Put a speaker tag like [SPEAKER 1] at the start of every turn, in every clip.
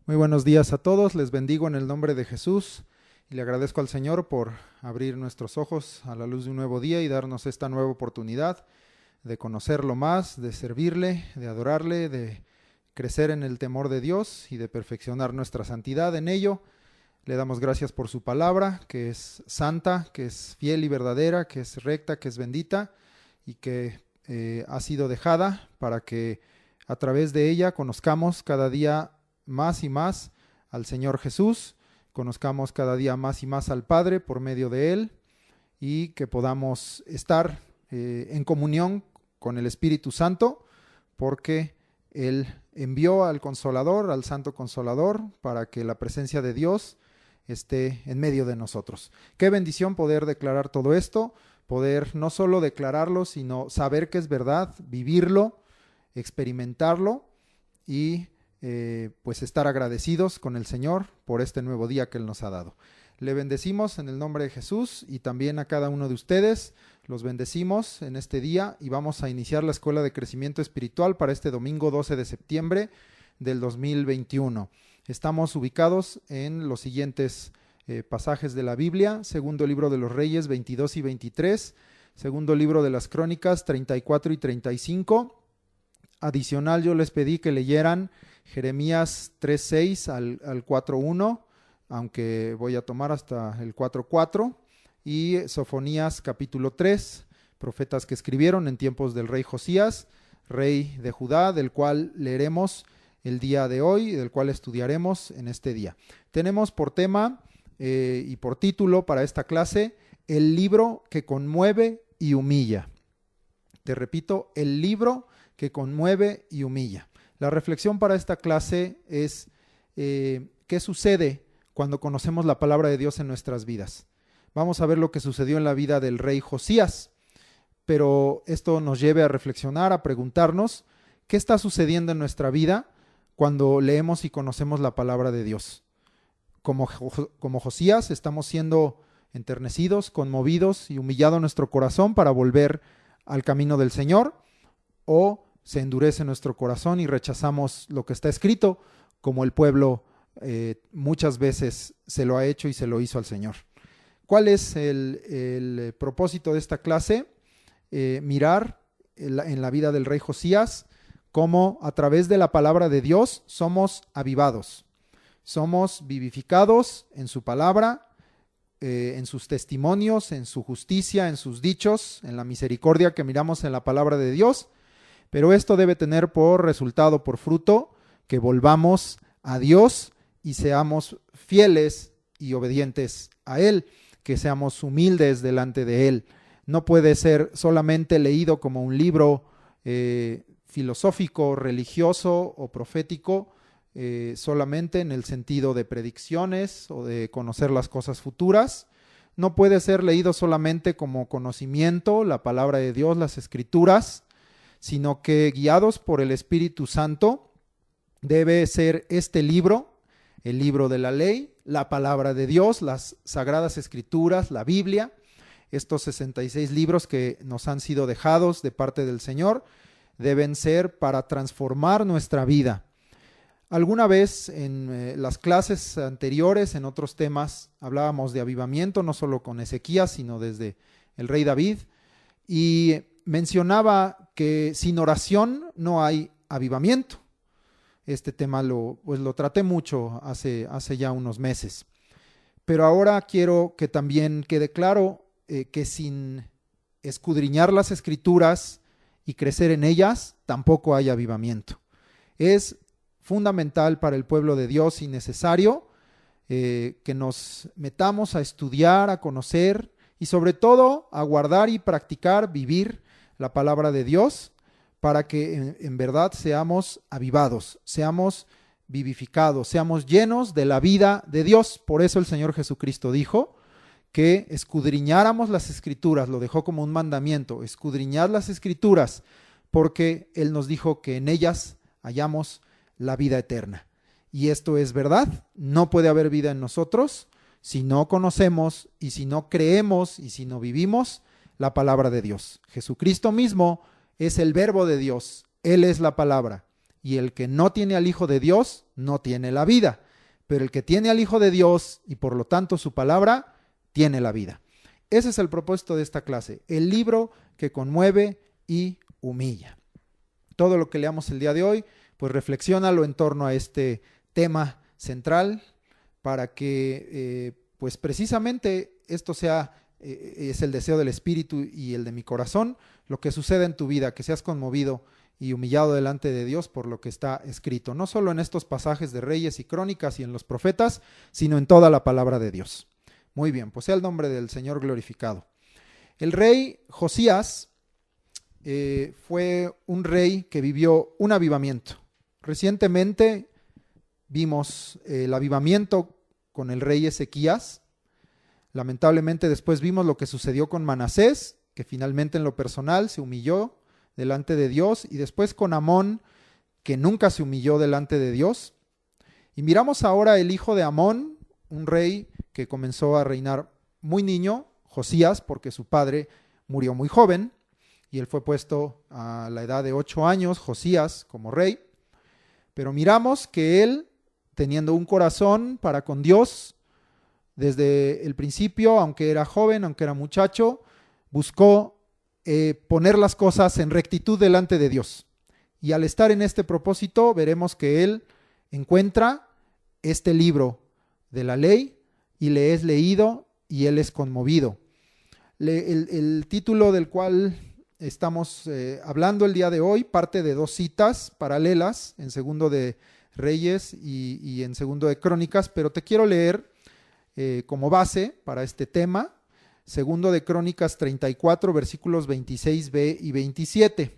[SPEAKER 1] Muy buenos días a todos, les bendigo en el nombre de Jesús y le agradezco al Señor por abrir nuestros ojos a la luz de un nuevo día y darnos esta nueva oportunidad de conocerlo más, de servirle, de adorarle, de crecer en el temor de Dios y de perfeccionar nuestra santidad en ello. Le damos gracias por su palabra, que es santa, que es fiel y verdadera, que es recta, que es bendita y que ha sido dejada para que a través de ella conozcamos cada día más y más al Señor Jesús, conozcamos cada día más y más al Padre por medio de Él y que podamos estar en comunión con el Espíritu Santo, porque Él envió al Consolador, al Santo Consolador, para que la presencia de Dios esté en medio de nosotros. Qué bendición poder declarar todo esto, poder no solo declararlo, sino saber que es verdad, vivirlo, experimentarlo y pues estar agradecidos con el Señor por este nuevo día que Él nos ha dado. Le bendecimos en el nombre de Jesús y también a cada uno de ustedes. Los bendecimos en este día y vamos a iniciar la Escuela de Crecimiento Espiritual para este domingo 12 de septiembre del 2021. Estamos ubicados en los siguientes pasajes de la Biblia: segundo libro de los Reyes 22 y 23, segundo libro de las Crónicas 34 y 35. Adicional, yo les pedí que leyeran Jeremías 3:6 al 4:1, aunque voy a tomar hasta el 4:4, y Sofonías capítulo 3, profetas que escribieron en tiempos del rey Josías, rey de Judá, del cual leeremos el día de hoy, del cual estudiaremos en este día. Tenemos por tema y por título para esta clase, el libro que conmueve y humilla. Te repito, el libro que conmueve y humilla. La reflexión para esta clase es ¿qué sucede cuando conocemos la palabra de Dios en nuestras vidas? Vamos a ver lo que sucedió en la vida del rey Josías, pero esto nos lleve a reflexionar, a preguntarnos ¿qué está sucediendo en nuestra vida cuando leemos y conocemos la palabra de Dios? Como Josías estamos siendo enternecidos, conmovidos y humillado nuestro corazón para volver al camino del Señor, o se endurece nuestro corazón y rechazamos lo que está escrito, como el pueblo muchas veces se lo ha hecho y se lo hizo al Señor. ¿Cuál es el propósito de esta clase? Mirar en la vida del rey Josías cómo a través de la palabra de Dios somos avivados, somos vivificados en su palabra, en sus testimonios, en su justicia, en sus dichos, en la misericordia que miramos en la palabra de Dios. Pero esto debe tener por resultado, por fruto, que volvamos a Dios y seamos fieles y obedientes a Él, que seamos humildes delante de Él. No puede ser solamente leído como un libro filosófico, religioso o profético, solamente en el sentido de predicciones o de conocer las cosas futuras. No puede ser leído solamente como conocimiento, la palabra de Dios, las Escrituras, sino que guiados por el Espíritu Santo debe ser este libro, el libro de la ley, la palabra de Dios, las sagradas escrituras, la Biblia, estos 66 libros que nos han sido dejados de parte del Señor, deben ser para transformar nuestra vida. Alguna vez en las clases anteriores, en otros temas, hablábamos de avivamiento, no solo con Ezequías, sino desde el rey David, y mencionaba que sin oración no hay avivamiento. Este tema lo traté mucho hace ya unos meses. Pero ahora quiero que también quede claro que sin escudriñar las Escrituras y crecer en ellas, tampoco hay avivamiento. Es fundamental para el pueblo de Dios y necesario que nos metamos a estudiar, a conocer y sobre todo a guardar y practicar, vivir la palabra de Dios, para que en verdad seamos avivados, seamos vivificados, seamos llenos de la vida de Dios. Por eso el Señor Jesucristo dijo que escudriñáramos las Escrituras, lo dejó como un mandamiento, escudriñad las Escrituras, porque Él nos dijo que en ellas hallamos la vida eterna. Y esto es verdad, no puede haber vida en nosotros si no conocemos y si no creemos y si no vivimos la palabra de Dios. Jesucristo mismo es el verbo de Dios, Él es la palabra. y el que no tiene al Hijo de Dios no tiene la vida, pero el que tiene al Hijo de Dios y por lo tanto su palabra, tiene la vida. Ese es el propósito de esta clase, el libro que conmueve y humilla. Todo lo que leamos el día de hoy, pues reflexiónalo en torno a este tema central para que pues precisamente esto sea, es el deseo del Espíritu y el de mi corazón, lo que suceda en tu vida, que seas conmovido y humillado delante de Dios por lo que está escrito, no solo en estos pasajes de Reyes y Crónicas y en los profetas, sino en toda la palabra de Dios. Muy bien, pues sea el nombre del Señor glorificado. El rey Josías fue un rey que vivió un avivamiento. Recientemente vimos el avivamiento con el rey Ezequías. Lamentablemente después vimos lo que sucedió con Manasés, que finalmente en lo personal se humilló delante de Dios, y después con Amón, que nunca se humilló delante de Dios. Y miramos ahora el hijo de Amón, un rey que comenzó a reinar muy niño, Josías, porque su padre murió muy joven, y él fue puesto a la edad de 8 años, Josías, como rey. Pero miramos que él, teniendo un corazón para con Dios, desde el principio, aunque era joven, aunque era muchacho, buscó poner las cosas en rectitud delante de Dios. Y al estar en este propósito, veremos que él encuentra este libro de la ley y le es leído y él es conmovido. El título del cual estamos hablando el día de hoy parte de 2 citas paralelas en Segundo de Reyes y en Segundo de Crónicas, pero te quiero leer como base para este tema, Segundo de Crónicas 34, versículos 26b y 27.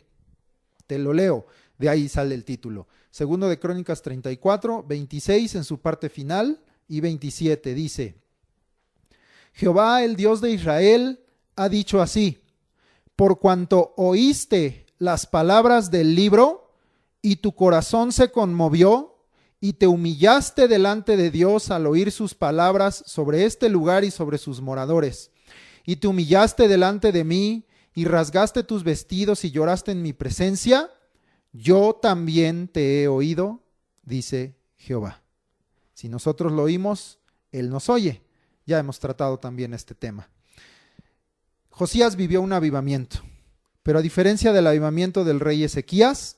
[SPEAKER 1] Te lo leo, de ahí sale el título. Segundo de Crónicas 34, 26 en su parte final y 27 dice: Jehová, el Dios de Israel, ha dicho así: por cuanto oíste las palabras del libro y tu corazón se conmovió y te humillaste delante de Dios al oír sus palabras sobre este lugar y sobre sus moradores, y te humillaste delante de mí y rasgaste tus vestidos y lloraste en mi presencia, yo también te he oído, dice Jehová. Si nosotros lo oímos, Él nos oye. Ya hemos tratado también este tema. Josías vivió un avivamiento, pero a diferencia del avivamiento del rey Ezequías,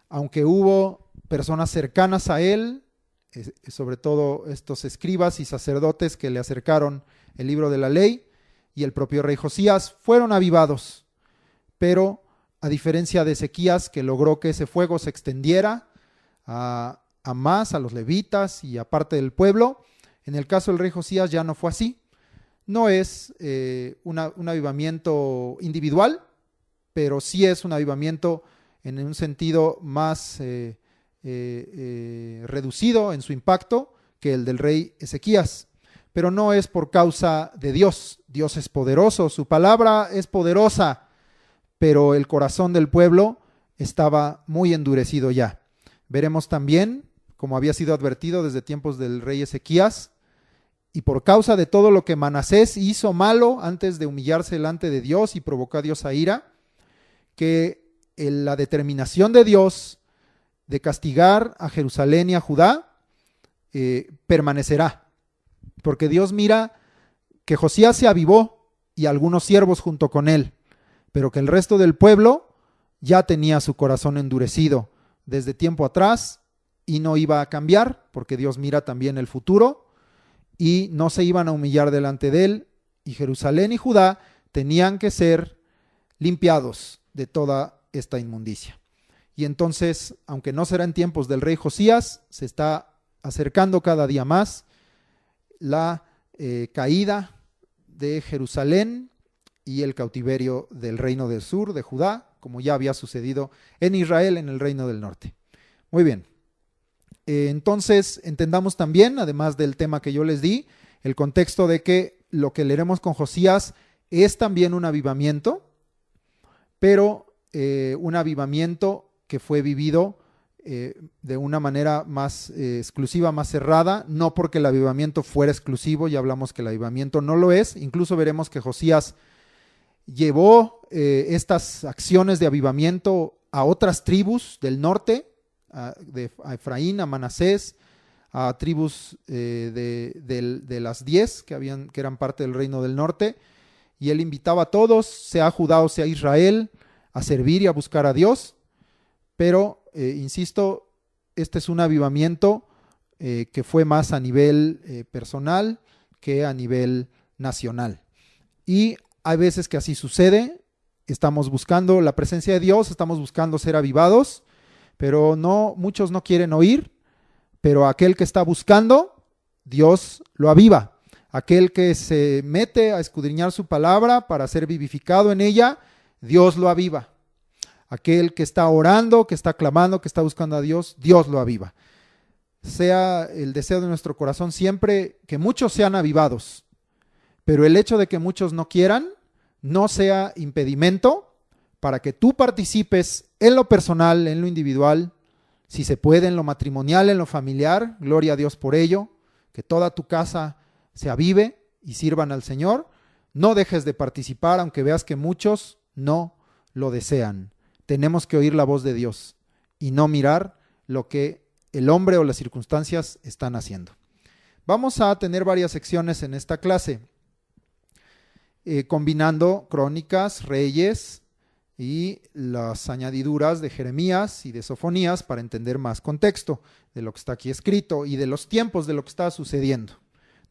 [SPEAKER 1] aunque hubo personas cercanas a él, sobre todo estos escribas y sacerdotes que le acercaron el libro de la ley, y el propio rey Josías fueron avivados, pero a diferencia de Ezequías, que logró que ese fuego se extendiera a más, a los levitas y a parte del pueblo, en el caso del rey Josías ya no fue así. No es un avivamiento individual, pero sí es un avivamiento en un sentido más reducido en su impacto que el del rey Ezequías. Pero no es por causa de Dios. Dios es poderoso, su palabra es poderosa, pero el corazón del pueblo estaba muy endurecido ya. Veremos también, como había sido advertido desde tiempos del rey Ezequías, y por causa de todo lo que Manasés hizo malo antes de humillarse delante de Dios y provocó a Dios a ira, que la determinación de Dios de castigar a Jerusalén y a Judá permanecerá. Porque Dios mira que Josías se avivó y algunos siervos junto con él, pero que el resto del pueblo ya tenía su corazón endurecido desde tiempo atrás y no iba a cambiar, porque Dios mira también el futuro y no se iban a humillar delante de él, y Jerusalén y Judá tenían que ser limpiados de toda esta inmundicia. Y entonces, aunque no será en tiempos del rey Josías, se está acercando cada día más la caída de Jerusalén y el cautiverio del reino del sur, de Judá, como ya había sucedido en Israel, en el reino del norte. Muy bien. Entonces, entendamos también, además del tema que yo les di, el contexto de que lo que leeremos con Josías es también un avivamiento, pero un avivamiento que fue vivido de una manera más exclusiva, más cerrada, no porque el avivamiento fuera exclusivo, ya hablamos que el avivamiento no lo es, incluso veremos que Josías llevó estas acciones de avivamiento a otras tribus del norte, a Efraín, a Manasés, a tribus de las 10 que eran parte del reino del norte, y él invitaba a todos, sea Judá o sea Israel, a servir y a buscar a Dios. Pero, insisto, este es un avivamiento que fue más a nivel personal que a nivel nacional. Y hay veces que así sucede, estamos buscando la presencia de Dios, estamos buscando ser avivados, pero muchos no quieren oír, pero aquel que está buscando, Dios lo aviva. Aquel que se mete a escudriñar su palabra para ser vivificado en ella, Dios lo aviva. Aquel que está orando, que está clamando, que está buscando a Dios, Dios lo aviva. Sea el deseo de nuestro corazón siempre que muchos sean avivados, pero el hecho de que muchos no quieran no sea impedimento para que tú participes en lo personal, en lo individual, si se puede, en lo matrimonial, en lo familiar. Gloria a Dios por ello, que toda tu casa se avive y sirvan al Señor. No dejes de participar, aunque veas que muchos no lo desean. Tenemos que oír la voz de Dios y no mirar lo que el hombre o las circunstancias están haciendo. Vamos a tener varias secciones en esta clase, combinando Crónicas, Reyes y las añadiduras de Jeremías y de Sofonías para entender más contexto de lo que está aquí escrito y de los tiempos de lo que está sucediendo.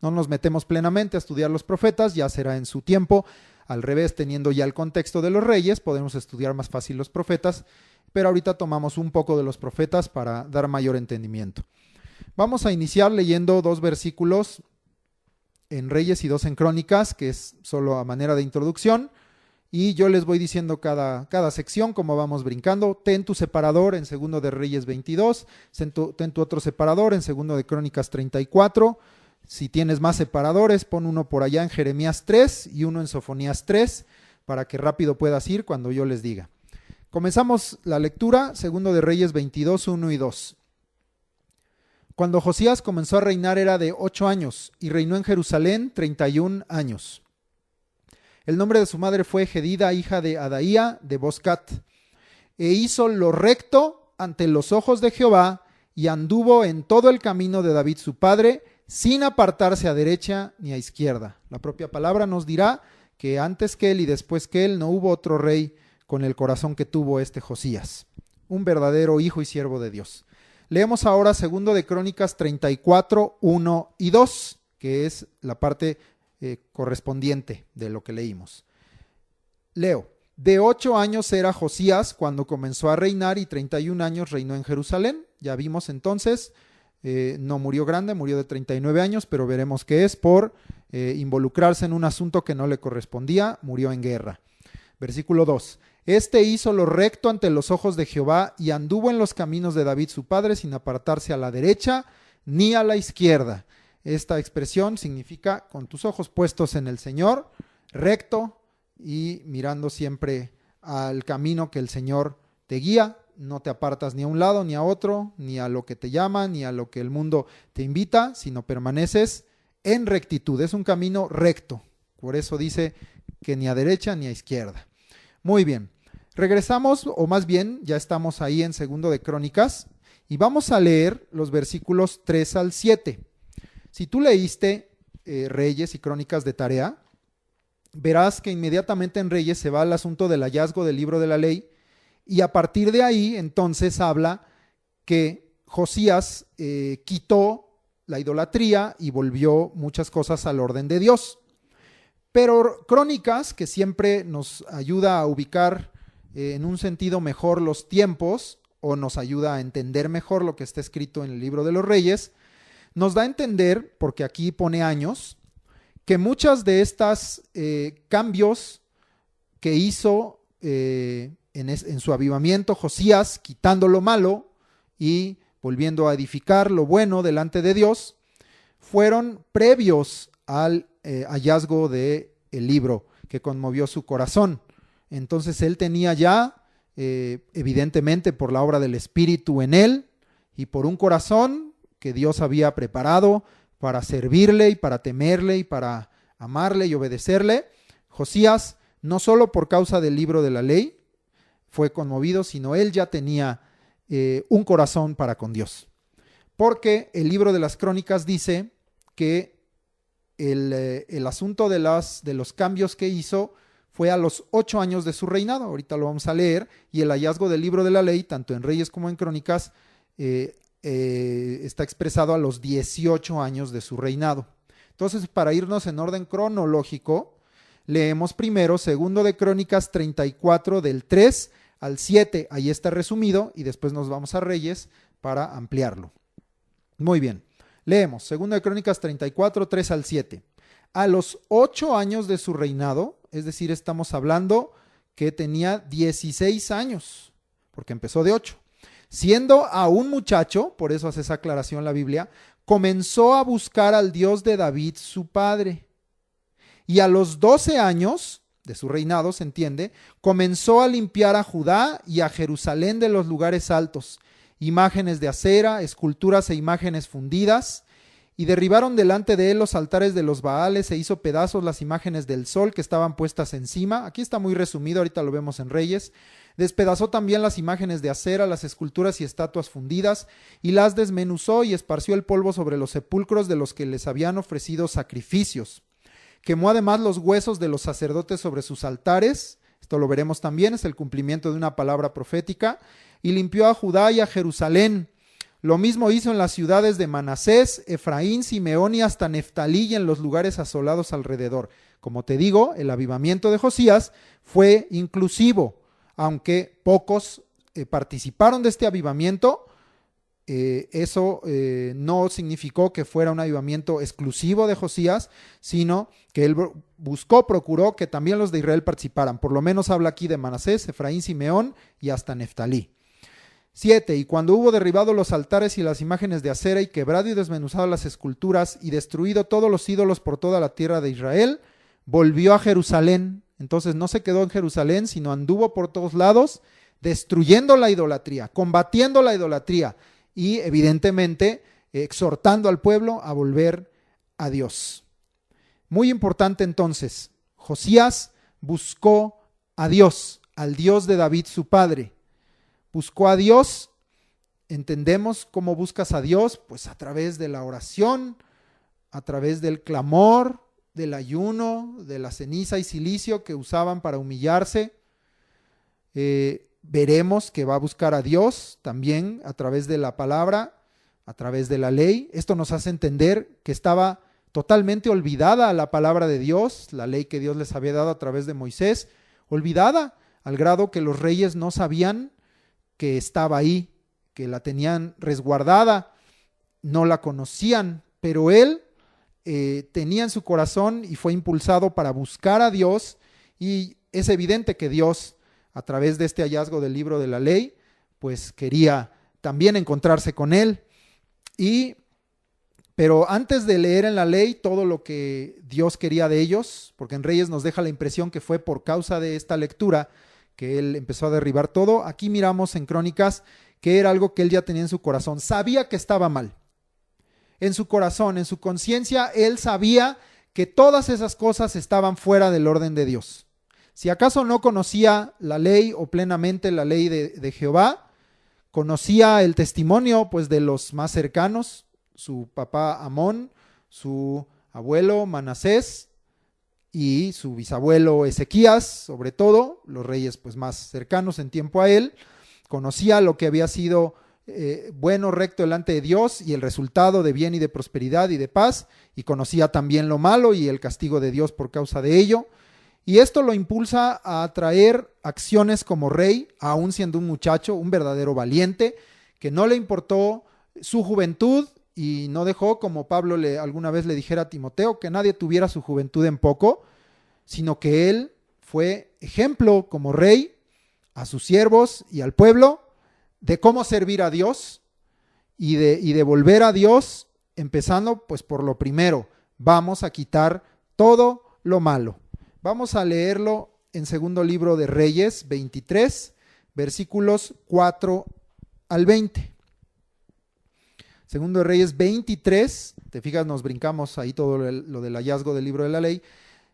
[SPEAKER 1] No nos metemos plenamente a estudiar los profetas, ya será en su tiempo. Al revés, teniendo ya el contexto de los reyes, podemos estudiar más fácil los profetas, pero ahorita tomamos un poco de los profetas para dar mayor entendimiento. Vamos a iniciar leyendo 2 versículos en Reyes y 2 en Crónicas, que es solo a manera de introducción, y yo les voy diciendo cada sección como vamos brincando. Ten tu separador en 2 de Reyes 22, ten tu otro separador en 2 de Crónicas 34, si tienes más separadores, pon uno por allá en Jeremías 3 y uno en Sofonías 3, para que rápido puedas ir cuando yo les diga. Comenzamos la lectura, 2 de Reyes 22, 1 y 2. Cuando Josías comenzó a reinar era de 8 años y reinó en Jerusalén 31 años. El nombre de su madre fue Jedida, hija de Adaía de Boscat. E hizo lo recto ante los ojos de Jehová y anduvo en todo el camino de David su padre, sin apartarse a derecha ni a izquierda. La propia palabra nos dirá que antes que él y después que él no hubo otro rey con el corazón que tuvo este Josías, un verdadero hijo y siervo de Dios. Leemos ahora 2 de Crónicas 34, 1 y 2, que es la parte correspondiente de lo que leímos. Leo: de 8 años era Josías cuando comenzó a reinar y 31 años reinó en Jerusalén. Ya vimos entonces, no murió grande, murió de 39 años, pero veremos que es por involucrarse en un asunto que no le correspondía, murió en guerra. Versículo 2. Este hizo lo recto ante los ojos de Jehová y anduvo en los caminos de David su padre sin apartarse a la derecha ni a la izquierda. Esta expresión significa con tus ojos puestos en el Señor, recto y mirando siempre al camino que el Señor te guía. No te apartas ni a un lado ni a otro, ni a lo que te llama, ni a lo que el mundo te invita, sino permaneces en rectitud. Es un camino recto. Por eso dice que ni a derecha ni a izquierda. Muy bien. Regresamos, o más bien ya estamos ahí en 2 de Crónicas y vamos a leer los versículos 3 al 7. Si tú leíste Reyes y Crónicas de tarea, verás que inmediatamente en Reyes se va al asunto del hallazgo del libro de la ley y a partir de ahí entonces habla que Josías quitó la idolatría y volvió muchas cosas al orden de Dios. Pero Crónicas, que siempre nos ayuda a ubicar en un sentido mejor los tiempos o nos ayuda a entender mejor lo que está escrito en el libro de los Reyes, nos da a entender, porque aquí pone años, que muchas de estas cambios que hizo en su avivamiento Josías, quitando lo malo y volviendo a edificar lo bueno delante de Dios, fueron previos al hallazgo del libro que conmovió su corazón. Entonces él tenía ya, evidentemente por la obra del Espíritu en él y por un corazón que Dios había preparado para servirle y para temerle y para amarle y obedecerle, Josías, no solo por causa del libro de la ley, fue conmovido, sino él ya tenía un corazón para con Dios. Porque el libro de las Crónicas dice que el asunto de los cambios que hizo fue a los 8 años de su reinado. Ahorita lo vamos a leer. Y el hallazgo del libro de la ley, tanto en Reyes como en Crónicas, está expresado a los 18 años de su reinado. Entonces, para irnos en orden cronológico, leemos primero segundo de Crónicas 34 del 3 al 7. Ahí está resumido y después nos vamos a Reyes para ampliarlo. Muy bien. Leemos segundo de Crónicas 34, 3 al 7. A los 8 años de su reinado, es decir, estamos hablando que tenía 16 años, porque empezó de 8. Siendo aún muchacho, por eso hace esa aclaración la Biblia, comenzó a buscar al Dios de David, su padre. Y a los 12 años de su reinado, se entiende, comenzó a limpiar a Judá y a Jerusalén de los lugares altos, imágenes de acera, esculturas e imágenes fundidas, y derribaron delante de él los altares de los Baales, e hizo pedazos las imágenes del sol que estaban puestas encima. Aquí está muy resumido, ahorita lo vemos en Reyes. Despedazó también las imágenes de acera, las esculturas y estatuas fundidas, y las desmenuzó y esparció el polvo sobre los sepulcros de los que les habían ofrecido sacrificios. Quemó además los huesos de los sacerdotes sobre sus altares, esto lo veremos también, es el cumplimiento de una palabra profética, y limpió a Judá y a Jerusalén. Lo mismo hizo en las ciudades de Manasés, Efraín, Simeón y hasta Neftalí y en los lugares asolados alrededor. Como te digo, el avivamiento de Josías fue inclusivo, aunque pocos participaron de este avivamiento. Eso no significó que fuera un avivamiento exclusivo de Josías, sino que él procuró que también los de Israel participaran. Por lo menos habla aquí de Manasés, Efraín, Simeón y hasta Neftalí. 7. Y cuando hubo derribado los altares y las imágenes de acera y quebrado y desmenuzado las esculturas y destruido todos los ídolos por toda la tierra de Israel, volvió a Jerusalén. Entonces no se quedó en Jerusalén, sino anduvo por todos lados, destruyendo la idolatría, combatiendo la idolatría y evidentemente exhortando al pueblo a volver a Dios. Muy importante entonces, Josías buscó a Dios, al Dios de David su padre. Buscó a Dios. ¿Entendemos cómo buscas a Dios? Pues a través de la oración, a través del clamor, del ayuno, de la ceniza y cilicio que usaban para humillarse. Veremos que va a buscar a Dios también a través de la palabra, a través de la ley. Esto nos hace entender que estaba totalmente olvidada la palabra de Dios, la ley que Dios les había dado a través de Moisés, olvidada al grado que los reyes no sabían que estaba ahí, que la tenían resguardada, no la conocían, pero él tenía en su corazón y fue impulsado para buscar a Dios, y es evidente que Dios, a través de este hallazgo del libro de la ley, pues quería también encontrarse con él. Pero antes de leer en la ley todo lo que Dios quería de ellos, porque en Reyes nos deja la impresión que fue por causa de esta lectura que él empezó a derribar todo, aquí miramos en Crónicas que era algo que él ya tenía en su corazón. Sabía que estaba mal. En su corazón, en su conciencia, él sabía que todas esas cosas estaban fuera del orden de Dios. Si acaso no conocía la ley o plenamente la ley de Jehová, conocía el testimonio pues de los más cercanos, su papá Amón, su abuelo Manasés y su bisabuelo Ezequías, sobre todo, los reyes pues más cercanos en tiempo a él. Conocía lo que había sido bueno, recto delante de Dios y el resultado de bien y de prosperidad y de paz, y conocía también lo malo y el castigo de Dios por causa de ello. Y esto lo impulsa a traer acciones como rey, aún siendo un muchacho, un verdadero valiente, que no le importó su juventud y no dejó, como Pablo alguna vez le dijera a Timoteo, que nadie tuviera su juventud en poco, sino que él fue ejemplo como rey a sus siervos y al pueblo de cómo servir a Dios y de volver a Dios, empezando pues por lo primero, vamos a quitar todo lo malo. Vamos a leerlo en segundo libro de Reyes 23, versículos 4 al 20. Segundo de Reyes 23, te fijas, nos brincamos ahí todo lo del hallazgo del libro de la ley.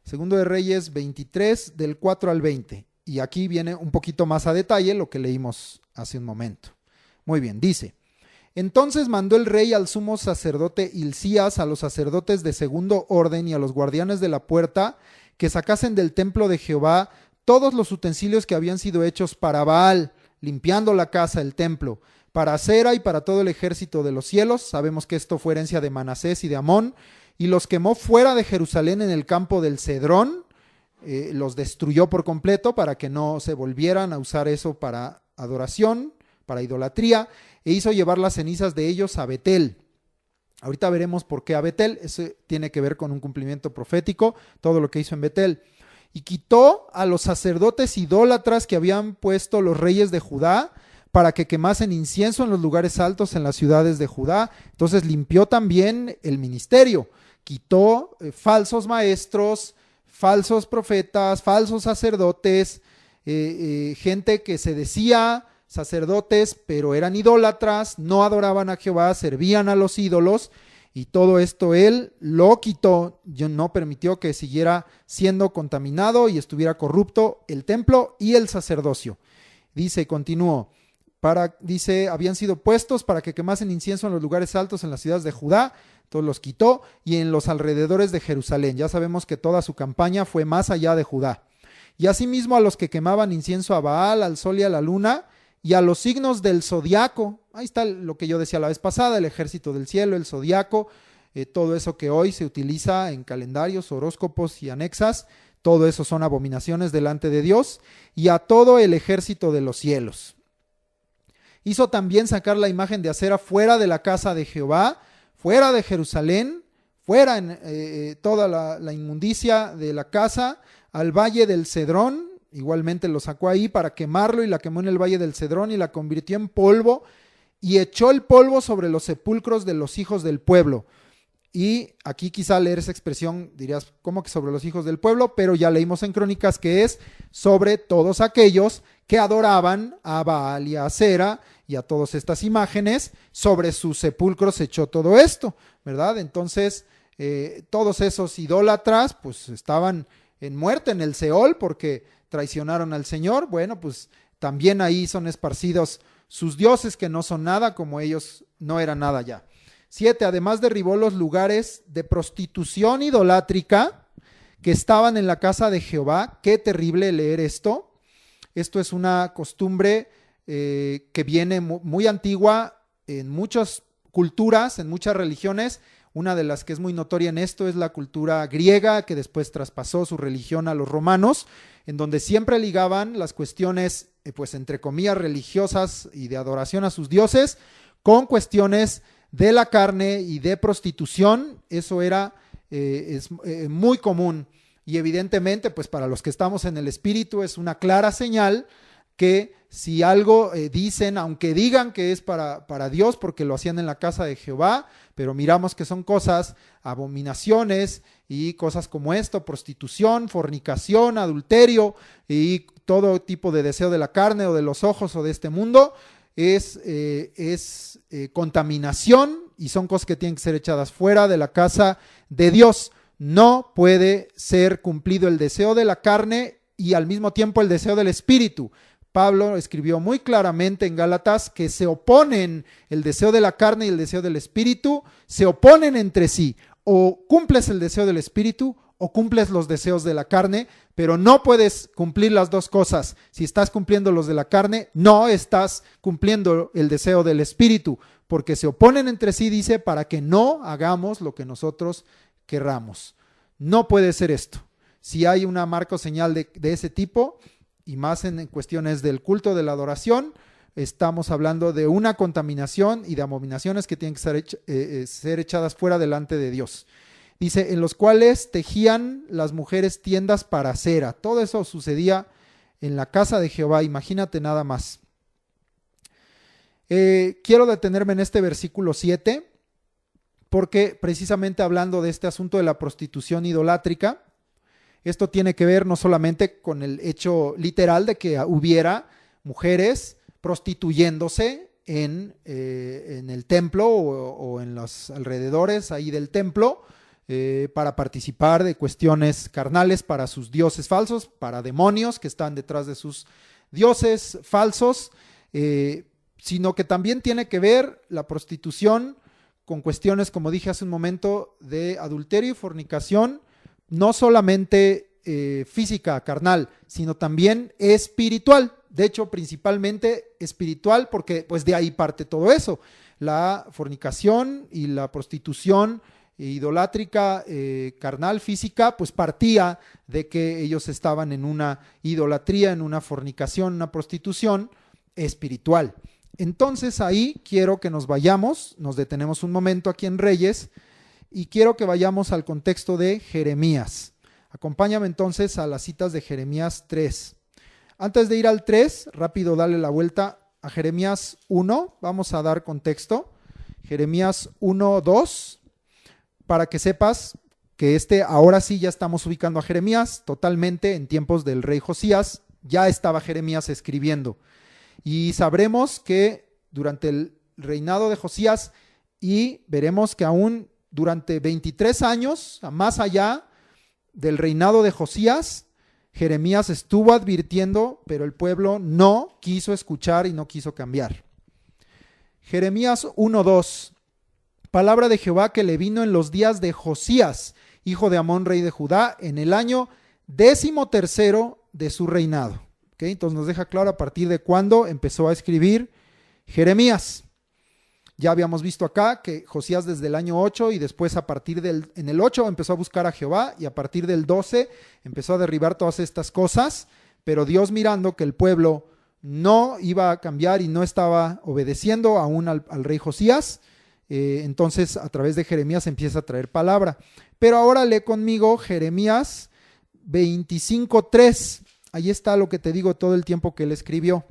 [SPEAKER 1] Segundo de Reyes 23, del 4 al 20. Y aquí viene un poquito más a detalle lo que leímos hace un momento. Muy bien, dice: entonces mandó el rey al sumo sacerdote Hilcías, a los sacerdotes de segundo orden y a los guardianes de la puerta, que sacasen del templo de Jehová todos los utensilios que habían sido hechos para Baal, limpiando la casa, el templo, para Acera y para todo el ejército de los cielos. Sabemos que esto fue herencia de Manasés y de Amón, y los quemó fuera de Jerusalén en el campo del Cedrón. Los destruyó por completo para que no se volvieran a usar eso para adoración, para idolatría, e hizo llevar las cenizas de ellos a Betel. Ahorita veremos por qué a Betel. Eso tiene que ver con un cumplimiento profético, todo lo que hizo en Betel. Y quitó a los sacerdotes idólatras que habían puesto los reyes de Judá para que quemasen incienso en los lugares altos en las ciudades de Judá. Entonces limpió también el ministerio, quitó falsos maestros, falsos profetas, falsos sacerdotes, gente que se decía sacerdotes, pero eran idólatras, no adoraban a Jehová, servían a los ídolos, y todo esto él lo quitó, no permitió que siguiera siendo contaminado y estuviera corrupto el templo y el sacerdocio. Dice, continuó, dice, habían sido puestos para que quemasen incienso en los lugares altos en las ciudades de Judá, entonces los quitó, y en los alrededores de Jerusalén. Ya sabemos que toda su campaña fue más allá de Judá. Y asimismo a los que quemaban incienso a Baal, al sol y a la luna, y a los signos del zodiaco. Ahí está lo que yo decía la vez pasada, el ejército del cielo, el zodiaco, todo eso que hoy se utiliza en calendarios, horóscopos y anexas, todo eso son abominaciones delante de Dios, y a todo el ejército de los cielos. Hizo también sacar la imagen de Acera fuera de la casa de Jehová, fuera de Jerusalén, fuera en toda la inmundicia de la casa, al valle del Cedrón. Igualmente lo sacó ahí para quemarlo, y la quemó en el valle del Cedrón y la convirtió en polvo, y echó el polvo sobre los sepulcros de los hijos del pueblo. Y aquí quizá leer esa expresión dirías, ¿cómo que sobre los hijos del pueblo? Pero ya leímos en Crónicas que es sobre todos aquellos que adoraban a Baal y a Acera y a todas estas imágenes. Sobre sus sepulcros echó todo esto, ¿verdad? Entonces todos esos idólatras pues estaban en muerte en el Seol porque traicionaron al Señor. Bueno, pues también ahí son esparcidos sus dioses, que no son nada, como ellos no eran nada ya. 7. Además derribó los lugares de prostitución idolátrica que estaban en la casa de Jehová. Qué terrible leer esto. Esto es una costumbre que viene muy antigua en muchas culturas, en muchas religiones. Una de las que es muy notoria en esto es la cultura griega, que después traspasó su religión a los romanos, en donde siempre ligaban las cuestiones, pues entre comillas, religiosas y de adoración a sus dioses, con cuestiones de la carne y de prostitución. Eso era muy común, y evidentemente pues para los que estamos en el espíritu es una clara señal que si algo dicen, aunque digan que es para Dios porque lo hacían en la casa de Jehová, pero miramos que son cosas, abominaciones y cosas como esto, prostitución, fornicación, adulterio y todo tipo de deseo de la carne o de los ojos o de este mundo, es contaminación, y son cosas que tienen que ser echadas fuera de la casa de Dios. No puede ser cumplido el deseo de la carne y al mismo tiempo el deseo del espíritu. Pablo escribió muy claramente en Gálatas que se oponen, el deseo de la carne y el deseo del espíritu se oponen entre sí. O cumples el deseo del espíritu o cumples los deseos de la carne, pero no puedes cumplir las dos cosas. Si estás cumpliendo los de la carne, no estás cumpliendo el deseo del espíritu, porque se oponen entre sí, dice, para que no hagamos lo que nosotros querramos. No puede ser esto. Si hay una marca o señal de ese tipo, y más en cuestiones del culto, de la adoración, estamos hablando de una contaminación y de abominaciones que tienen que ser echadas fuera delante de Dios. Dice, en los cuales tejían las mujeres tiendas para cera. Todo eso sucedía en la casa de Jehová, imagínate nada más. Quiero detenerme en este versículo 7, porque precisamente hablando de este asunto de la prostitución idolátrica, esto tiene que ver no solamente con el hecho literal de que hubiera mujeres prostituyéndose en el templo o en los alrededores ahí del templo para participar de cuestiones carnales para sus dioses falsos, para demonios que están detrás de sus dioses falsos, sino que también tiene que ver la prostitución con cuestiones, como dije hace un momento, de adulterio y fornicación, no solamente física, carnal, sino también espiritual. De hecho, principalmente espiritual, porque pues de ahí parte todo eso. La fornicación y la prostitución idolátrica, carnal, física, pues partía de que ellos estaban en una idolatría, en una fornicación, una prostitución espiritual. Entonces ahí quiero que nos vayamos, nos detenemos un momento aquí en Reyes y quiero que vayamos al contexto de Jeremías. Acompáñame entonces a las citas de Jeremías 3. Antes de ir al 3, rápido dale la vuelta a Jeremías 1, vamos a dar contexto. Jeremías 1, 2, para que sepas que ahora sí ya estamos ubicando a Jeremías totalmente en tiempos del rey Josías, ya estaba Jeremías escribiendo. Y sabremos que durante el reinado de Josías, y veremos que aún durante 23 años, más allá del reinado de Josías, Jeremías estuvo advirtiendo, pero el pueblo no quiso escuchar y no quiso cambiar. Jeremías 1:2. Palabra de Jehová que le vino en los días de Josías, hijo de Amón, rey de Judá, en el año 13º de su reinado. ¿Okay? Entonces nos deja claro a partir de cuándo empezó a escribir Jeremías. Ya habíamos visto acá que Josías desde el año 8 y después en el 8 empezó a buscar a Jehová y a partir del 12 empezó a derribar todas estas cosas, pero Dios, mirando que el pueblo no iba a cambiar y no estaba obedeciendo aún al rey Josías, entonces a través de Jeremías empieza a traer palabra. Pero ahora lee conmigo Jeremías 25:3. Ahí está lo que te digo todo el tiempo que él escribió.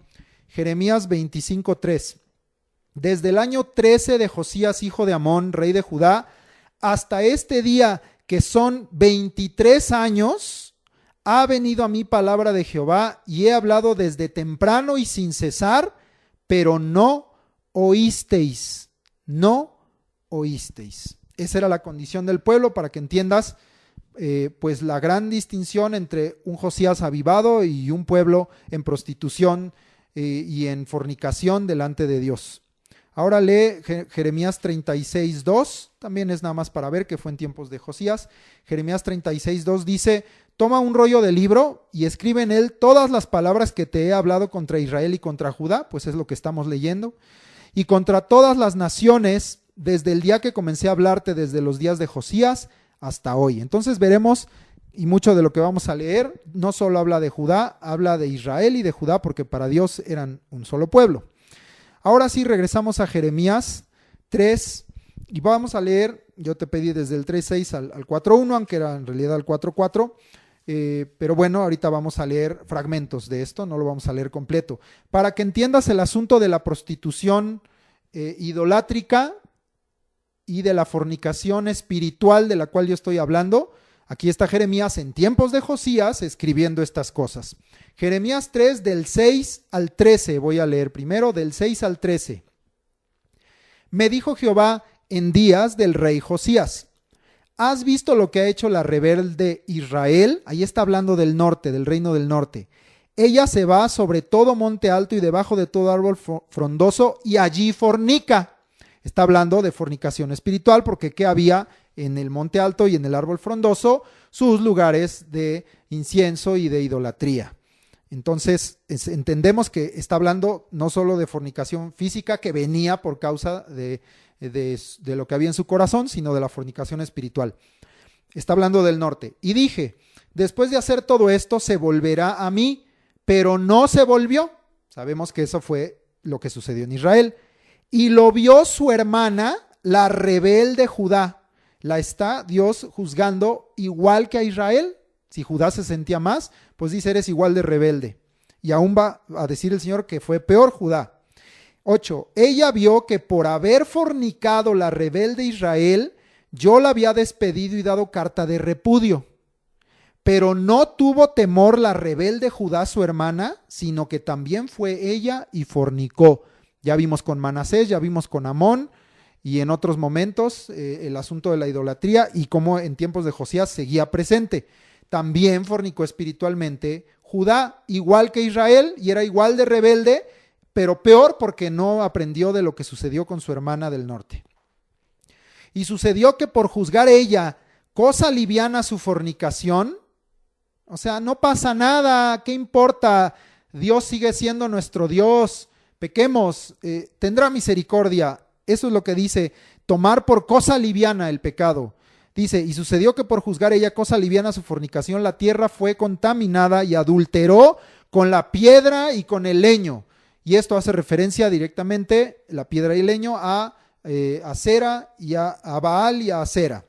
[SPEAKER 1] Jeremías 25:3. Desde el año 13 de Josías, hijo de Amón, rey de Judá, hasta este día, que son 23 años, ha venido a mí palabra de Jehová y he hablado desde temprano y sin cesar, pero no oísteis, no oísteis. Esa era la condición del pueblo, para que entiendas pues la gran distinción entre un Josías avivado y un pueblo en prostitución y en fornicación delante de Dios. Ahora lee Jeremías 36:2, también es nada más para ver que fue en tiempos de Josías. Jeremías 36:2 dice: toma un rollo de libro y escribe en él todas las palabras que te he hablado contra Israel y contra Judá, pues es lo que estamos leyendo, y contra todas las naciones desde el día que comencé a hablarte, desde los días de Josías hasta hoy. Entonces veremos, y mucho de lo que vamos a leer, no solo habla de Judá, habla de Israel y de Judá, porque para Dios eran un solo pueblo. Ahora sí regresamos a Jeremías 3 y vamos a leer, yo te pedí desde el 3:6 al 4:1, aunque era en realidad el 4:4, pero bueno, ahorita vamos a leer fragmentos de esto, no lo vamos a leer completo, para que entiendas el asunto de la prostitución idolátrica y de la fornicación espiritual de la cual yo estoy hablando. Aquí está Jeremías en tiempos de Josías escribiendo estas cosas. Jeremías 3 del 6 al 13, voy a leer primero del 6 al 13. Me dijo Jehová en días del rey Josías: ¿has visto lo que ha hecho la rebelde Israel? Ahí está hablando del norte, del reino del norte. Ella se va sobre todo monte alto y debajo de todo árbol frondoso y allí fornica. Está hablando de fornicación espiritual, porque ¿qué había en el monte alto y en el árbol frondoso? Sus lugares de incienso y de idolatría. Entonces entendemos que está hablando no solo de fornicación física que venía por causa de lo que había en su corazón, sino de la fornicación espiritual. Está hablando del norte. Y dije: después de hacer todo esto se volverá a mí, pero no se volvió. Sabemos que eso fue lo que sucedió en Israel. Y lo vio su hermana, la rebelde Judá. La está Dios juzgando igual que a Israel. Si Judá se sentía más, pues dice: eres igual de rebelde. Y aún va a decir el Señor que fue peor Judá. 8. Ella vio que por haber fornicado la rebelde Israel, yo la había despedido y dado carta de repudio. Pero no tuvo temor la rebelde Judá, su hermana, sino que también fue ella y fornicó. Ya vimos con Manasés, ya vimos con Amón y en otros momentos el asunto de la idolatría y cómo en tiempos de Josías seguía presente. También fornicó espiritualmente Judá, igual que Israel, y era igual de rebelde, pero peor porque no aprendió de lo que sucedió con su hermana del norte. Y sucedió que por juzgar ella cosa liviana su fornicación, o sea, no pasa nada, ¿qué importa? Dios sigue siendo nuestro Dios, pequemos, tendrá misericordia. Eso es lo que dice, tomar por cosa liviana el pecado. Dice, y sucedió que por juzgar ella cosa liviana su fornicación, la tierra fue contaminada y adulteró con la piedra y con el leño. Y esto hace referencia directamente, la piedra y el leño, a Acera y a Baal y a Acera.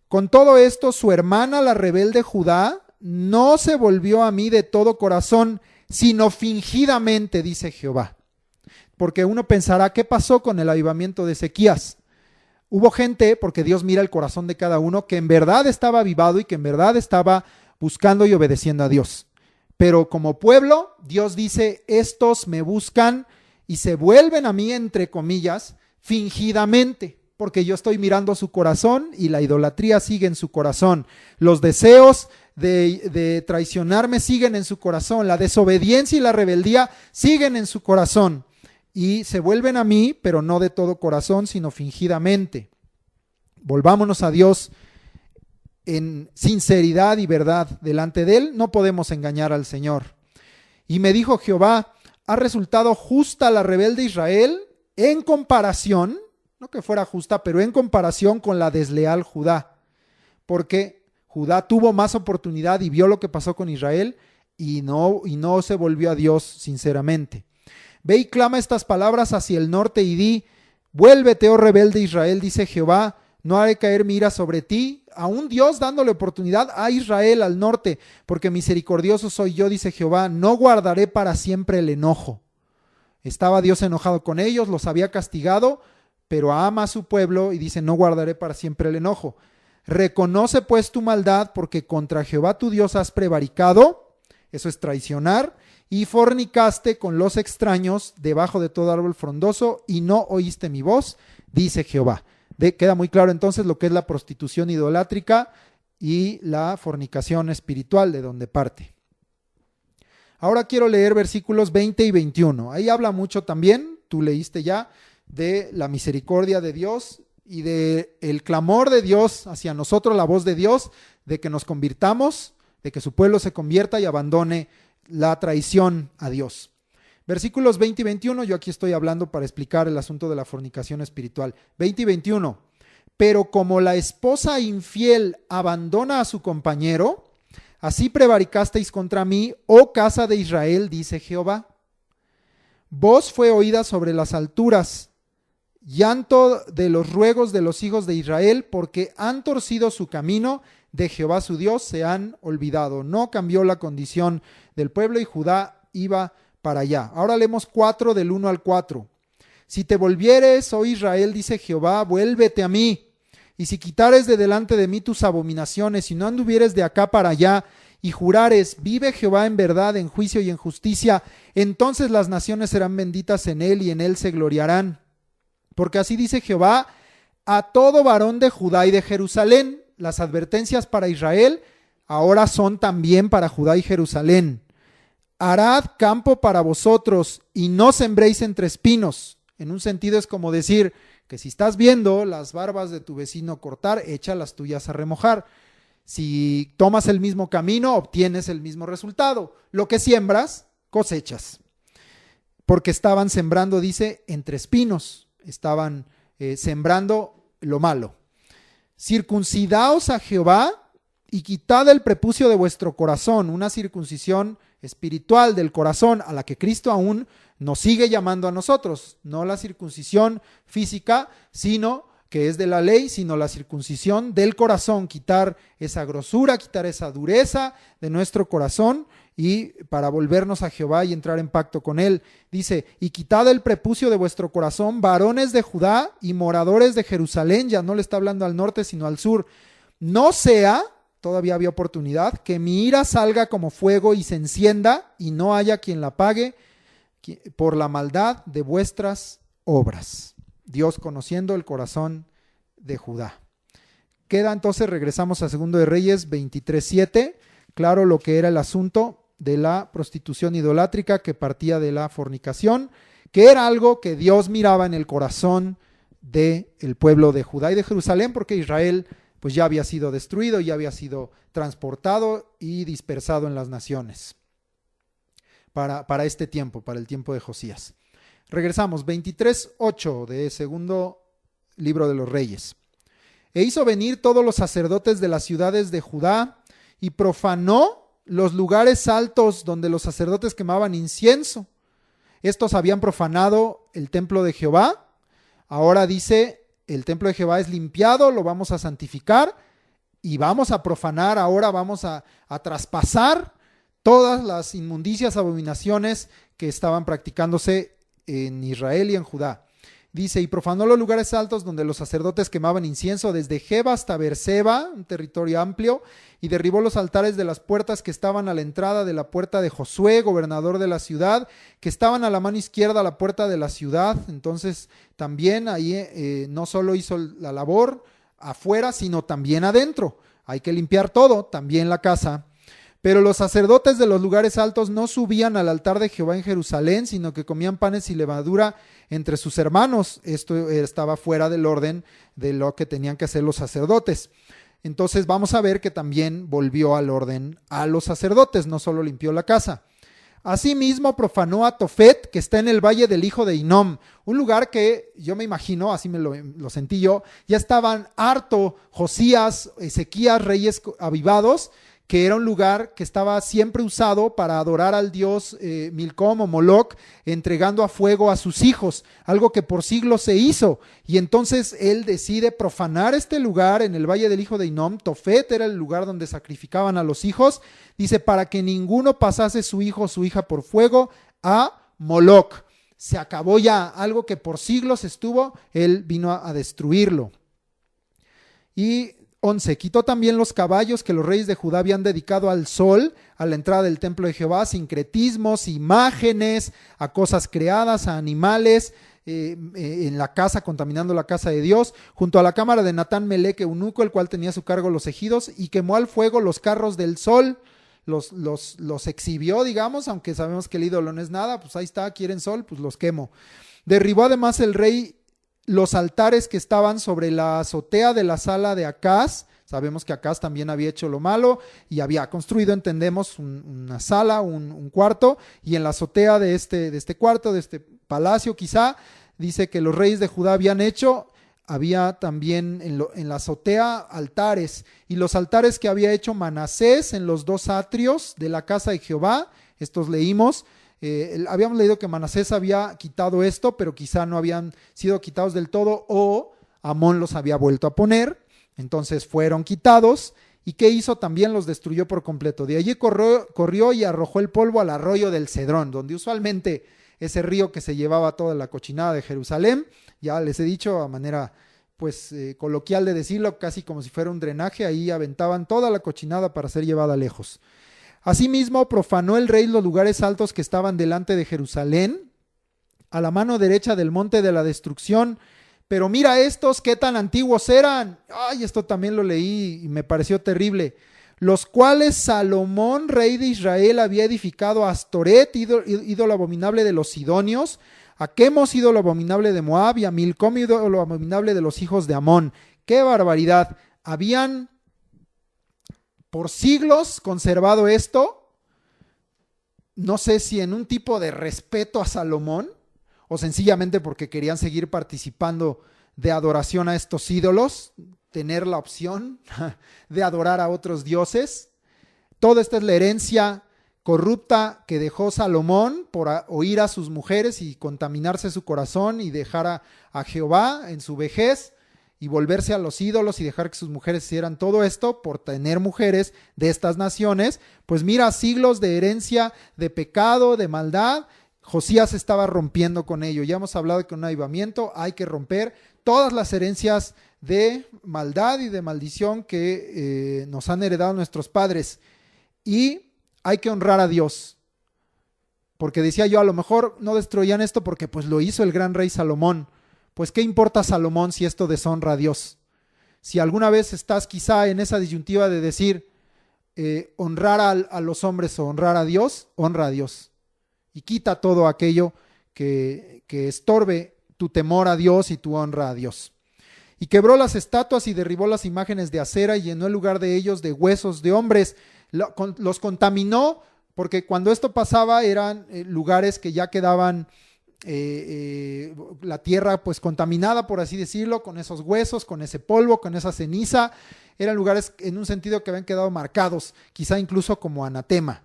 [SPEAKER 1] Con todo esto, su hermana, la rebelde Judá, no se volvió a mí de todo corazón, sino fingidamente, dice Jehová. Porque uno pensará, ¿qué pasó con el avivamiento de Ezequías? Hubo gente, porque Dios mira el corazón de cada uno, que en verdad estaba avivado y que en verdad estaba buscando y obedeciendo a Dios. Pero como pueblo, Dios dice, estos me buscan y se vuelven a mí, entre comillas, fingidamente, porque yo estoy mirando su corazón y la idolatría sigue en su corazón. Los deseos de traicionarme siguen en su corazón. La desobediencia y la rebeldía siguen en su corazón. Y se vuelven a mí, pero no de todo corazón, sino fingidamente. Volvámonos a Dios en sinceridad y verdad delante de Él. No podemos engañar al Señor. Y me dijo Jehová, ¿ha resultado justa la rebelde Israel en comparación, no que fuera justa, pero en comparación con la desleal Judá? Porque Judá tuvo más oportunidad y vio lo que pasó con Israel y no se volvió a Dios sinceramente. Ve y clama estas palabras hacia el norte y di, vuélvete, oh rebelde Israel, dice Jehová, no haré caer mi ira sobre ti, aún Dios dándole oportunidad a Israel al norte, porque misericordioso soy yo, dice Jehová, no guardaré para siempre el enojo. Estaba Dios enojado con ellos, los había castigado, pero ama a su pueblo y dice, no guardaré para siempre el enojo. Reconoce pues tu maldad, porque contra Jehová tu Dios has prevaricado, eso es traicionar, y fornicaste con los extraños debajo de todo árbol frondoso y no oíste mi voz, dice Jehová. Queda muy claro entonces lo que es la prostitución idolátrica y la fornicación espiritual, de donde parte. Ahora quiero leer versículos 20 y 21. Ahí habla mucho también, tú leíste ya, de la misericordia de Dios y de el clamor de Dios hacia nosotros, la voz de Dios, de que nos convirtamos, de que su pueblo se convierta y abandone la traición a Dios. Versículos 20 y 21, yo aquí estoy hablando para explicar el asunto de la fornicación espiritual. 20 y 21, pero como la esposa infiel abandona a su compañero, así prevaricasteis contra mí, oh casa de Israel, dice Jehová. Voz fue oída sobre las alturas, llanto de los ruegos de los hijos de Israel, porque han torcido su camino, de Jehová su Dios se han olvidado. No cambió la condición del pueblo y Judá iba para allá. Ahora leemos 4 del 1 al 4. Si te volvieres, oh Israel, dice Jehová, vuélvete a mí. Y si quitares de delante de mí tus abominaciones, y no anduvieres de acá para allá, y jurares, vive Jehová en verdad, en juicio y en justicia, entonces las naciones serán benditas en él, y en él se gloriarán. Porque así dice Jehová, a todo varón de Judá y de Jerusalén. Las advertencias para Israel ahora son también para Judá y Jerusalén. Harad campo para vosotros, y no sembréis entre espinos. En un sentido es como decir que si estás viendo las barbas de tu vecino cortar, echa las tuyas a remojar. Si tomas el mismo camino, obtienes el mismo resultado. Lo que siembras, cosechas. Porque estaban sembrando, dice, entre espinos. Estaban sembrando lo malo. Circuncidaos a Jehová y quitad el prepucio de vuestro corazón. Una circuncisión espiritual del corazón a la que Cristo aún nos sigue llamando a nosotros. No la circuncisión física, sino que es de la ley, sino la circuncisión del corazón, quitar esa grosura, quitar esa dureza de nuestro corazón y para volvernos a Jehová y entrar en pacto con Él. Dice, y quitad el prepucio de vuestro corazón, varones de Judá y moradores de Jerusalén, ya no le está hablando al norte, sino al sur. No sea, todavía había oportunidad, que mi ira salga como fuego y se encienda y no haya quien la pague por la maldad de vuestras obras. Dios conociendo el corazón de Judá. Queda entonces, regresamos a 2 de Reyes 23:7, claro lo que era el asunto de la prostitución idolátrica que partía de la fornicación. que era algo que Dios miraba en el corazón del pueblo de Judá y de Jerusalén, porque Israel pues ya había sido destruido, ya había sido transportado y dispersado en las naciones para este tiempo, para el tiempo de Josías. Regresamos, 23:8 de segundo libro de los Reyes. E hizo venir todos los sacerdotes de las ciudades de Judá y profanó los lugares altos donde los sacerdotes quemaban incienso. Estos habían profanado el templo de Jehová. Ahora dice, el templo de Jehová es limpiado, lo vamos a santificar y vamos a profanar, ahora vamos a traspasar todas las inmundicias, abominaciones que estaban practicándose en Israel y en Judá. Dice, y profanó los lugares altos donde los sacerdotes quemaban incienso, desde Geba hasta Beerseba, un territorio amplio, y derribó los altares de las puertas que estaban a la entrada de la puerta de Josué, gobernador de la ciudad, que estaban a la mano izquierda a la puerta de la ciudad. Entonces también ahí no solo hizo la labor afuera, sino también adentro. Hay que limpiar todo, también la casa. Pero los sacerdotes de los lugares altos no subían al altar de Jehová en Jerusalén, sino que comían panes y levadura entre sus hermanos. Esto estaba fuera del orden de lo que tenían que hacer los sacerdotes. Entonces vamos a ver que también volvió al orden a los sacerdotes, no solo limpió la casa. Asimismo profanó a Tofet, que está en el valle del hijo de Hinnom, un lugar que yo me imagino, así me lo sentí yo, ya estaban harto Josías, Ezequías, reyes avivados, que era un lugar que estaba siempre usado para adorar al dios Milcom o Moloc, entregando a fuego a sus hijos, algo que por siglos se hizo. Y entonces él decide profanar este lugar en el valle del hijo de Hinnom. Tofet era el lugar donde sacrificaban a los hijos. Dice, para que ninguno pasase su hijo o su hija por fuego a Moloc. Se acabó ya algo que por siglos estuvo, él vino a destruirlo. Y 11. Quitó también los caballos que los reyes de Judá habían dedicado al sol, a la entrada del templo de Jehová, sincretismos, imágenes, a cosas creadas, a animales, en la casa, contaminando la casa de Dios, junto a la cámara de Natán Melec, eunuco, el cual tenía a su cargo los ejidos, y quemó al fuego los carros del sol, los exhibió, digamos, aunque sabemos que el ídolo no es nada, pues ahí está, quieren sol, pues los quemo. Derribó además el rey los altares que estaban sobre la azotea de la sala de Acaz. Sabemos que Acaz también había hecho lo malo y había construido, entendemos, una sala, un cuarto, y en la azotea de este cuarto, de este palacio quizá, dice que los reyes de Judá había también en la azotea altares, y los altares que había hecho Manasés en los dos atrios de la casa de Jehová, estos leímos. Habíamos leído que Manasés había quitado esto, pero quizá no habían sido quitados del todo, o Amón los había vuelto a poner. Entonces fueron quitados. ¿Y qué hizo? También los destruyó por completo. De allí corrió y arrojó el polvo al arroyo del Cedrón, donde usualmente ese río que se llevaba toda la cochinada de Jerusalén. Ya les he dicho a manera coloquial de decirlo, casi como si fuera un drenaje. Ahí aventaban toda la cochinada para ser llevada lejos. Asimismo, profanó el rey los lugares altos que estaban delante de Jerusalén, a la mano derecha del monte de la destrucción. Pero mira estos, qué tan antiguos eran. Ay, esto también lo leí y me pareció terrible. Los cuales Salomón, rey de Israel, había edificado a Astoret, ídolo abominable de los sidonios, a Quemos, ídolo abominable de Moab, y a Milcom, ídolo abominable de los hijos de Amón. ¡Qué barbaridad! Habían por siglos conservado esto, no sé si en un tipo de respeto a Salomón, o sencillamente porque querían seguir participando de adoración a estos ídolos, tener la opción de adorar a otros dioses. Toda esta es la herencia corrupta que dejó Salomón por oír a sus mujeres y contaminarse su corazón y dejar a Jehová en su vejez y volverse a los ídolos y dejar que sus mujeres hicieran todo esto por tener mujeres de estas naciones. Pues mira, siglos de herencia, de pecado, de maldad. Josías estaba rompiendo con ello. Ya hemos hablado de que un avivamiento hay que romper todas las herencias de maldad y de maldición que nos han heredado nuestros padres. Y hay que honrar a Dios. Porque decía yo, a lo mejor no destruían esto porque pues lo hizo el gran rey Salomón. Pues ¿qué importa Salomón si esto deshonra a Dios? Si alguna vez estás quizá en esa disyuntiva de decir honrar a los hombres o honrar a Dios, honra a Dios. Y quita todo aquello que estorbe tu temor a Dios y tu honra a Dios. Y quebró las estatuas y derribó las imágenes de acera y llenó el lugar de ellos de huesos de hombres. Los contaminó, porque cuando esto pasaba eran lugares que ya quedaban la tierra pues contaminada, por así decirlo, con esos huesos, con ese polvo, con esa ceniza. Eran lugares en un sentido que habían quedado marcados, quizá incluso como anatema.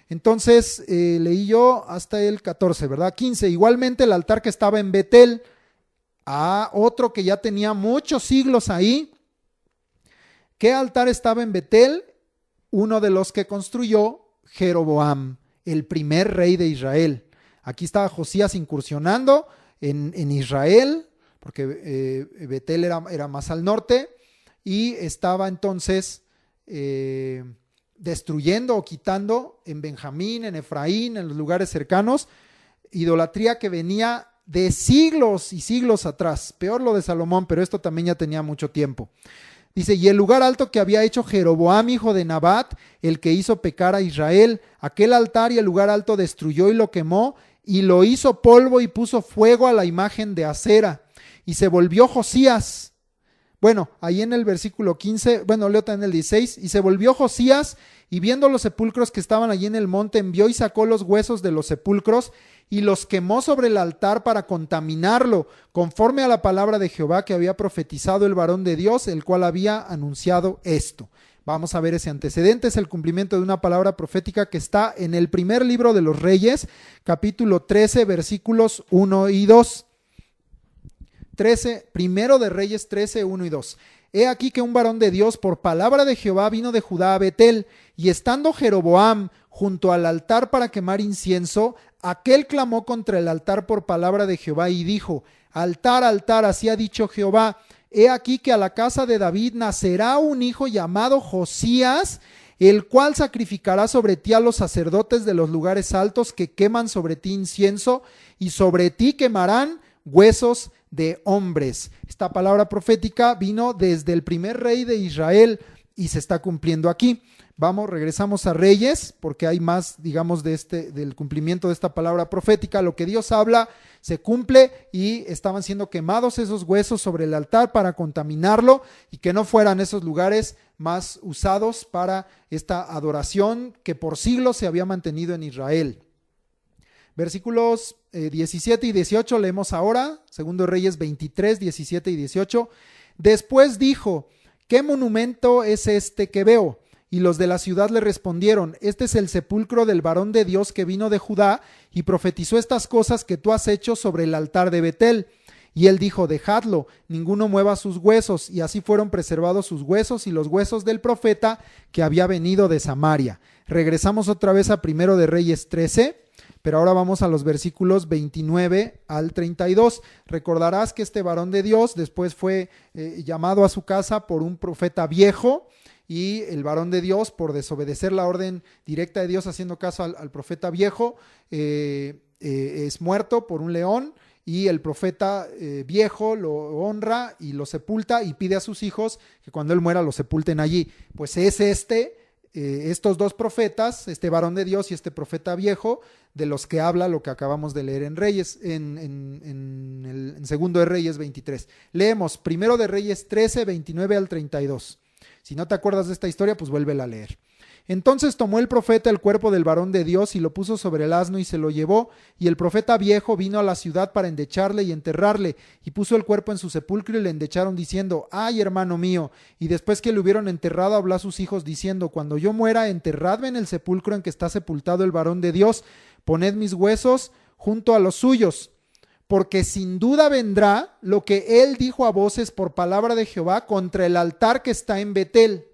[SPEAKER 1] Entonces leí yo hasta el 14, ¿verdad? 15. Igualmente el altar que estaba en Betel, otro que ya tenía muchos siglos ahí. ¿Qué altar estaba en Betel? Uno de los que construyó Jeroboam, el primer rey de Israel. Aquí estaba Josías incursionando en Israel, porque Betel era más al norte, y estaba entonces destruyendo o quitando en Benjamín, en Efraín, en los lugares cercanos, idolatría que venía de siglos y siglos atrás. Peor lo de Salomón, pero esto también ya tenía mucho tiempo. Dice, y el lugar alto que había hecho Jeroboam, hijo de Nabat, el que hizo pecar a Israel, aquel altar y el lugar alto destruyó y lo quemó, y lo hizo polvo y puso fuego a la imagen de acera. Y se volvió Josías. Bueno, ahí en el versículo 15, leo también el 16, y se volvió Josías, y viendo los sepulcros que estaban allí en el monte, envió y sacó los huesos de los sepulcros, y los quemó sobre el altar para contaminarlo, conforme a la palabra de Jehová que había profetizado el varón de Dios, el cual había anunciado esto. Vamos a ver ese antecedente, es el cumplimiento de una palabra profética que está en el primer libro de los Reyes, capítulo 13, versículos 1 y 2. 13, primero de Reyes 13, 1 y 2. He aquí que un varón de Dios por palabra de Jehová vino de Judá a Betel, y estando Jeroboam junto al altar para quemar incienso, aquel clamó contra el altar por palabra de Jehová y dijo, altar, altar, así ha dicho Jehová, he aquí que a la casa de David nacerá un hijo llamado Josías, el cual sacrificará sobre ti a los sacerdotes de los lugares altos que queman sobre ti incienso, y sobre ti quemarán huesos de hombres. Esta palabra profética vino desde el primer rey de Israel y se está cumpliendo aquí. Regresamos a Reyes, porque hay más, digamos, del cumplimiento de esta palabra profética. Lo que Dios habla se cumple y estaban siendo quemados esos huesos sobre el altar para contaminarlo y que no fueran esos lugares más usados para esta adoración que por siglos se había mantenido en Israel. Versículos 17 y 18 leemos ahora, segundo Reyes 23, 17 y 18. Después dijo, ¿qué monumento es este que veo? Y los de la ciudad le respondieron, este es el sepulcro del varón de Dios que vino de Judá y profetizó estas cosas que tú has hecho sobre el altar de Betel. Y él dijo, dejadlo, ninguno mueva sus huesos. Y así fueron preservados sus huesos y los huesos del profeta que había venido de Samaria. Regresamos otra vez a primero de Reyes 13. Pero ahora vamos a los versículos 29 al 32. Recordarás que este varón de Dios después fue llamado a su casa por un profeta viejo, y el varón de Dios, por desobedecer la orden directa de Dios haciendo caso al profeta viejo, es muerto por un león, y el profeta viejo lo honra y lo sepulta y pide a sus hijos que cuando él muera lo sepulten allí. Pues es estos dos profetas, este varón de Dios y este profeta viejo, de los que habla lo que acabamos de leer en Reyes, en segundo de Reyes 23. Leemos primero de Reyes 13, 29 al 32. Si no te acuerdas de esta historia, pues vuélvela a leer. Entonces tomó el profeta el cuerpo del varón de Dios y lo puso sobre el asno y se lo llevó, y el profeta viejo vino a la ciudad para endecharle y enterrarle, y puso el cuerpo en su sepulcro y le endecharon diciendo, ay hermano mío, y después que le hubieron enterrado habló a sus hijos diciendo, cuando yo muera enterradme en el sepulcro en que está sepultado el varón de Dios, poned mis huesos junto a los suyos, porque sin duda vendrá lo que él dijo a voces por palabra de Jehová contra el altar que está en Betel,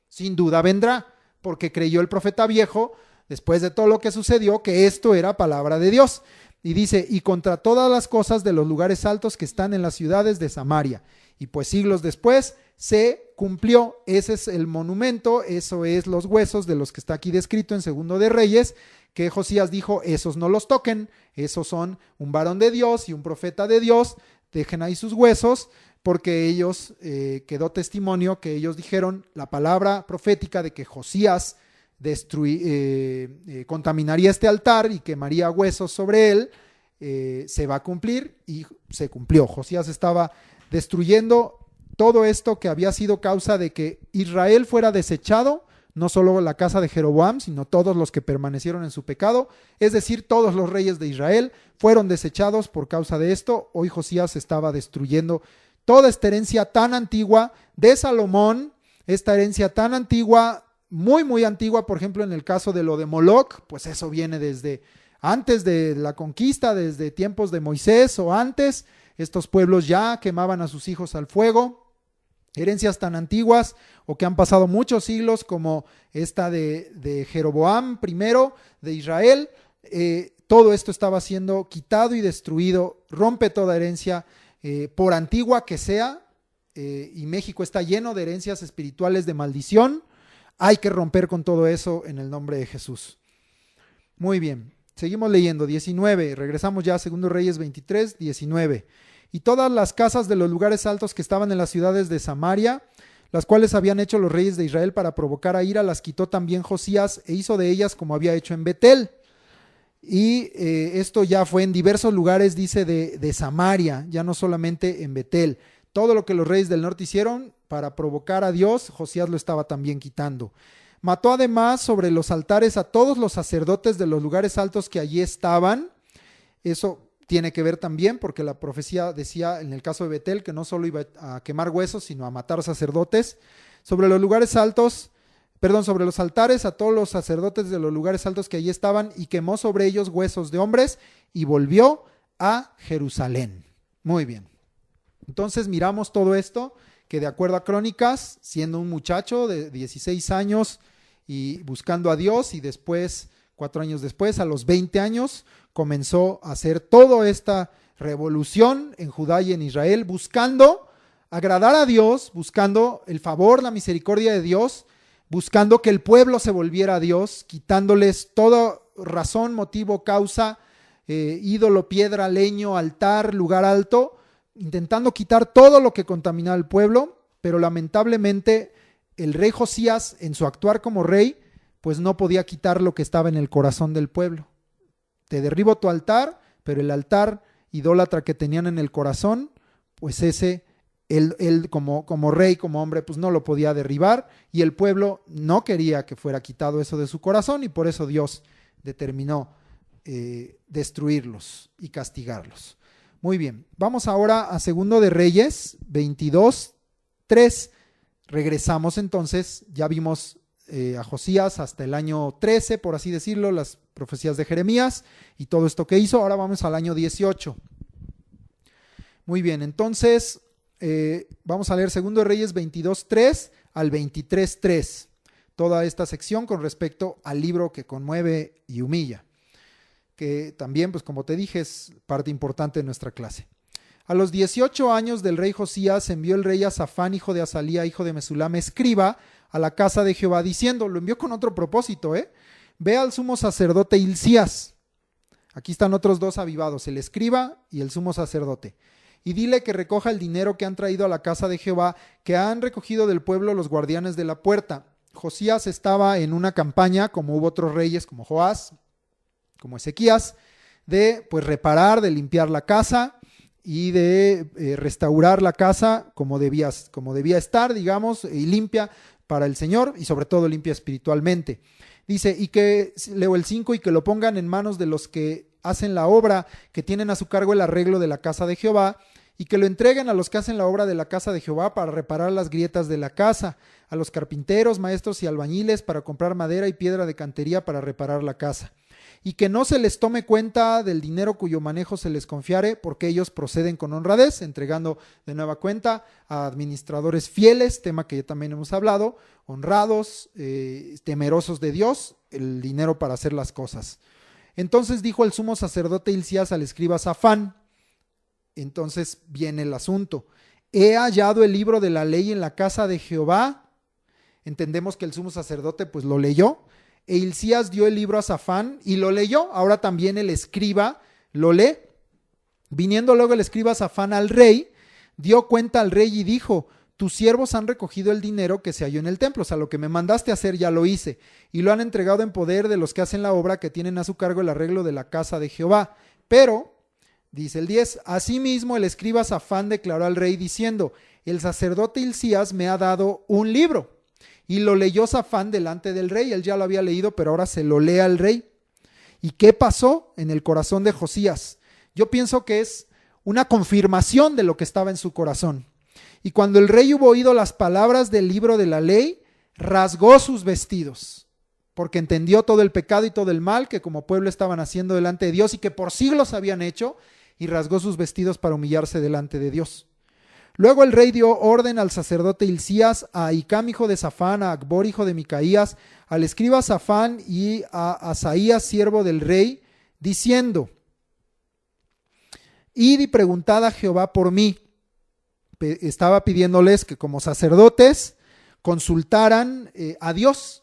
[SPEAKER 1] sin duda vendrá, porque creyó el profeta viejo, después de todo lo que sucedió, que esto era palabra de Dios. Y dice, y contra todas las cosas de los lugares altos que están en las ciudades de Samaria. Y pues siglos después se cumplió. Ese es el monumento, eso es los huesos de los que está aquí descrito en segundo de Reyes, que Josías dijo, esos no los toquen, esos son un varón de Dios y un profeta de Dios, dejen ahí sus huesos, porque ellos, quedó testimonio que ellos dijeron la palabra profética de que Josías contaminaría este altar y quemaría huesos sobre él, se va a cumplir, y se cumplió. Josías estaba destruyendo todo esto que había sido causa de que Israel fuera desechado, no solo la casa de Jeroboam, sino todos los que permanecieron en su pecado, es decir, todos los reyes de Israel fueron desechados por causa de esto. Hoy Josías estaba destruyendo toda esta herencia tan antigua de Salomón, esta herencia tan antigua, muy muy antigua. Por ejemplo, en el caso de lo de Moloc, pues eso viene desde antes de la conquista, desde tiempos de Moisés o antes. Estos pueblos ya quemaban a sus hijos al fuego. Herencias tan antiguas o que han pasado muchos siglos, como esta de Jeroboam primero de Israel. Todo esto estaba siendo quitado y destruido. Rompe toda herencia, por antigua que sea, y México está lleno de herencias espirituales de maldición. Hay que romper con todo eso en el nombre de Jesús. Muy bien, seguimos leyendo. 19, regresamos ya a 2 Reyes 23, 19. Y todas las casas de los lugares altos que estaban en las ciudades de Samaria, las cuales habían hecho los reyes de Israel para provocar a ira, las quitó también Josías e hizo de ellas como había hecho en Betel. Y esto ya fue en diversos lugares, dice, de Samaria, ya no solamente en Betel. Todo lo que los reyes del norte hicieron para provocar a Dios, Josías lo estaba también quitando. Mató además sobre los altares a todos los sacerdotes de los lugares altos que allí estaban. Eso tiene que ver también porque la profecía decía en el caso de Betel que no solo iba a quemar huesos, sino a matar sacerdotes. Sobre los lugares altos, sobre los altares a todos los sacerdotes de los lugares altos que allí estaban, y quemó sobre ellos huesos de hombres y volvió a Jerusalén. Muy bien. Entonces miramos todo esto, que de acuerdo a Crónicas, siendo un muchacho de 16 años y buscando a Dios, y después, 4 años después, a los 20 años, comenzó a hacer toda esta revolución en Judá y en Israel, buscando agradar a Dios, buscando el favor, la misericordia de Dios, buscando que el pueblo se volviera a Dios, quitándoles toda razón, motivo, causa, ídolo, piedra, leño, altar, lugar alto, intentando quitar todo lo que contaminaba al pueblo. Pero lamentablemente el rey Josías, en su actuar como rey, pues no podía quitar lo que estaba en el corazón del pueblo. Te derribo tu altar, pero el altar idólatra que tenían en el corazón, pues ese, él como rey, como hombre, pues no lo podía derribar, y el pueblo no quería que fuera quitado eso de su corazón, y por eso Dios determinó destruirlos y castigarlos. Muy bien, vamos ahora a 2 de Reyes 22, 3. Regresamos entonces, ya vimos a Josías hasta el año 13, por así decirlo, las profecías de Jeremías y todo esto que hizo. Ahora vamos al año 18. Muy bien, entonces vamos a leer 2 de Reyes 22:3 al 23:3, toda esta sección con respecto al libro que conmueve y humilla, que también, pues como te dije, es parte importante de nuestra clase. A los 18 años del rey Josías envió el rey a Safán, hijo de Azalía, hijo de Mesulam, escriba, a la casa de Jehová, diciendo, lo envió con otro propósito, ve al sumo sacerdote Hilcías. Aquí están otros dos avivados, el escriba y el sumo sacerdote. Y dile que recoja el dinero que han traído a la casa de Jehová, que han recogido del pueblo los guardianes de la puerta. Josías estaba en una campaña, como hubo otros reyes, como Joás, como Ezequías, de pues reparar, de limpiar la casa y de restaurar la casa como debía estar, digamos, y limpia para el Señor, y sobre todo limpia espiritualmente. Dice, y que, leo el 5, y que lo pongan en manos de los que hacen la obra, que tienen a su cargo el arreglo de la casa de Jehová, y que lo entreguen a los que hacen la obra de la casa de Jehová para reparar las grietas de la casa, a los carpinteros, maestros y albañiles para comprar madera y piedra de cantería para reparar la casa. Y que no se les tome cuenta del dinero cuyo manejo se les confiare, porque ellos proceden con honradez, entregando de nueva cuenta a administradores fieles, tema que ya también hemos hablado, honrados, temerosos de Dios, el dinero para hacer las cosas. Entonces dijo el sumo sacerdote Hilcías al escriba Safán, entonces viene el asunto, he hallado el libro de la ley en la casa de Jehová. Entendemos que el sumo sacerdote pues lo leyó. E Hilcías dio el libro a Safán y lo leyó. Ahora también el escriba lo lee. Viniendo luego el escriba Safán al rey, dio cuenta al rey y dijo, tus siervos han recogido el dinero que se halló en el templo, o sea, lo que me mandaste hacer ya lo hice, y lo han entregado en poder de los que hacen la obra, que tienen a su cargo el arreglo de la casa de Jehová. Pero Dice el 10, asimismo el escriba Safán declaró al rey diciendo, el sacerdote Hilcías me ha dado un libro. Y lo leyó Safán delante del rey, él ya lo había leído, pero ahora se lo lee al rey. ¿Y qué pasó en el corazón de Josías? Yo pienso que es una confirmación de lo que estaba en su corazón. Y cuando el rey hubo oído las palabras del libro de la ley, rasgó sus vestidos, porque entendió todo el pecado y todo el mal que como pueblo estaban haciendo delante de Dios y que por siglos habían hecho, y rasgó sus vestidos para humillarse delante de Dios. Luego el rey dio orden al sacerdote Hilcías, a Ahicam hijo de Safán, a Acbor hijo de Micaías, al escriba Safán y a Asaías siervo del rey, diciendo, id y preguntad a Jehová por mí. Estaba pidiéndoles que como sacerdotes consultaran a Dios.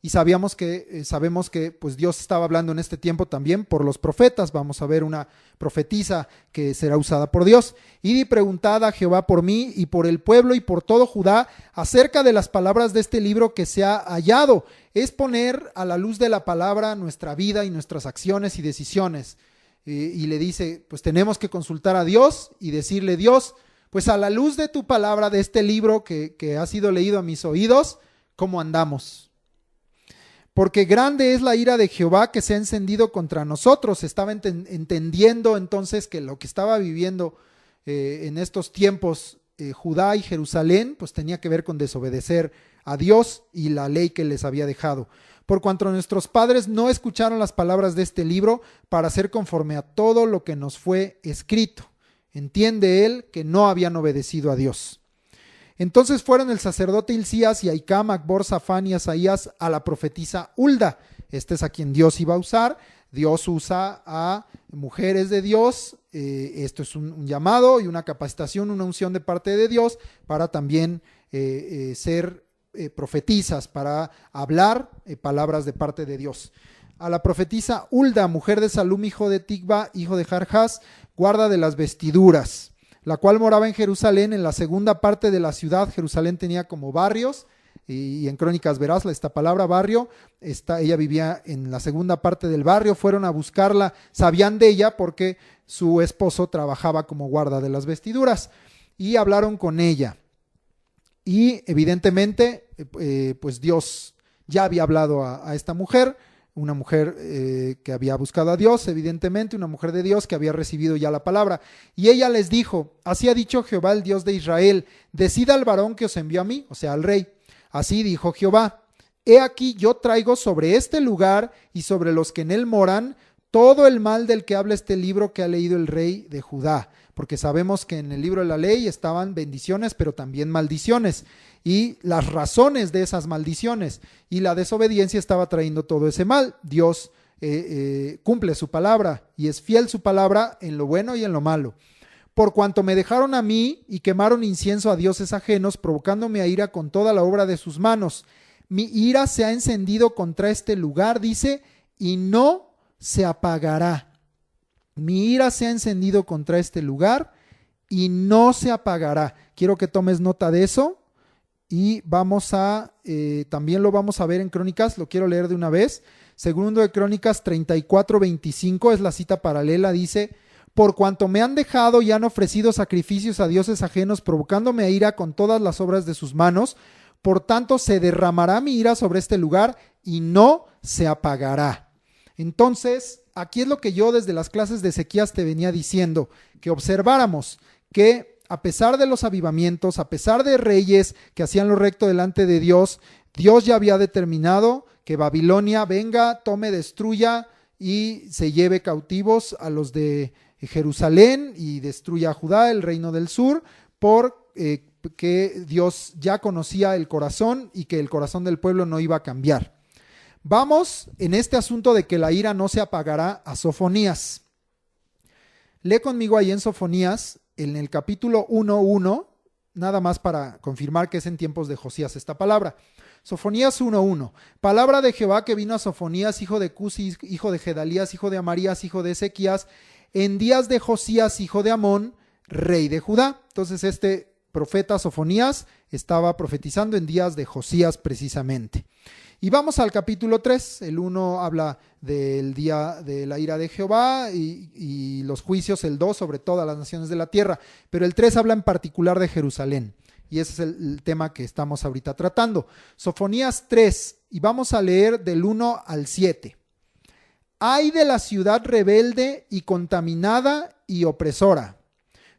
[SPEAKER 1] Y sabemos que pues Dios estaba hablando en este tiempo también por los profetas. Vamos a ver una profetisa que será usada por Dios. Id y preguntad a Jehová por mí y por el pueblo y por todo Judá acerca de las palabras de este libro que se ha hallado. Es poner a la luz de la palabra nuestra vida y nuestras acciones y decisiones. Y le dice, pues tenemos que consultar a Dios y decirle, Dios, pues a la luz de tu palabra, de este libro que ha sido leído a mis oídos, ¿cómo andamos? Porque grande es la ira de Jehová que se ha encendido contra nosotros. Estaba entendiendo entonces que lo que estaba viviendo en estos tiempos Judá y Jerusalén, pues tenía que ver con desobedecer a Dios y la ley que les había dejado. Por cuanto nuestros padres no escucharon las palabras de este libro para hacer conforme a todo lo que nos fue escrito. Entiende él que no habían obedecido a Dios. Entonces fueron el sacerdote Hilcías y Ahicam, Acbor, Safán y Asaías a la profetisa Hulda. Este es a quien Dios iba a usar. Dios usa a mujeres de Dios. Esto es un llamado y una capacitación, una unción de parte de Dios para también ser profetisas, para hablar palabras de parte de Dios. A la profetisa Hulda, mujer de Salum, hijo de Tigba, hijo de Jarjas, guarda de las vestiduras, la cual moraba en Jerusalén, en la segunda parte de la ciudad. Jerusalén tenía como barrios, y en Crónicas verás esta palabra barrio. Ella vivía en la segunda parte del barrio. Fueron a buscarla, sabían de ella porque su esposo trabajaba como guarda de las vestiduras, y hablaron con ella. Y evidentemente, pues Dios ya había hablado a esta mujer, una mujer que había buscado a Dios, evidentemente, una mujer de Dios que había recibido ya la palabra. Y ella les dijo, así ha dicho Jehová, el Dios de Israel, decida al varón que os envió a mí, o sea, al rey. Así dijo Jehová, he aquí yo traigo sobre este lugar y sobre los que en él moran todo el mal del que habla este libro que ha leído el rey de Judá. Porque sabemos que en el libro de la ley estaban bendiciones, pero también maldiciones, y las razones de esas maldiciones, y la desobediencia estaba trayendo todo ese mal. Dios cumple su palabra y es fiel su palabra en lo bueno y en lo malo. Por cuanto me dejaron a mí y quemaron incienso a dioses ajenos, provocándome a ira con toda la obra de sus manos, mi ira se ha encendido contra este lugar, dice, y no se apagará. Mi ira se ha encendido contra este lugar y no se apagará. Quiero que tomes nota de eso y también lo vamos a ver en Crónicas, lo quiero leer de una vez. Segundo de Crónicas 34:25 es la cita paralela, dice, por cuanto me han dejado y han ofrecido sacrificios a dioses ajenos, provocándome a ira con todas las obras de sus manos, por tanto se derramará mi ira sobre este lugar y no se apagará. Entonces, aquí es lo que yo desde las clases de Ezequías te venía diciendo, que observáramos que a pesar de los avivamientos, a pesar de reyes que hacían lo recto delante de Dios, Dios ya había determinado que Babilonia venga, tome, destruya y se lleve cautivos a los de Jerusalén y destruya a Judá, el reino del sur, porque Dios ya conocía el corazón y que el corazón del pueblo no iba a cambiar. Vamos en este asunto de que la ira no se apagará a Sofonías. Lee conmigo ahí en Sofonías, en el capítulo 1:1, nada más para confirmar que es en tiempos de Josías esta palabra. Sofonías 1:1. Palabra de Jehová que vino a Sofonías, hijo de Cusi, hijo de Gedalías, hijo de Amarías, hijo de Ezequías, en días de Josías, hijo de Amón, rey de Judá. Entonces este profeta Sofonías estaba profetizando en días de Josías precisamente. Y vamos al capítulo 3. El 1 habla del día de la ira de Jehová y los juicios, el 2 sobre todas las naciones de la tierra. Pero el 3 habla en particular de Jerusalén. Y ese es el tema que estamos ahorita tratando. Sofonías 3, y vamos a leer del 1 al 7. Ay de la ciudad rebelde y contaminada y opresora.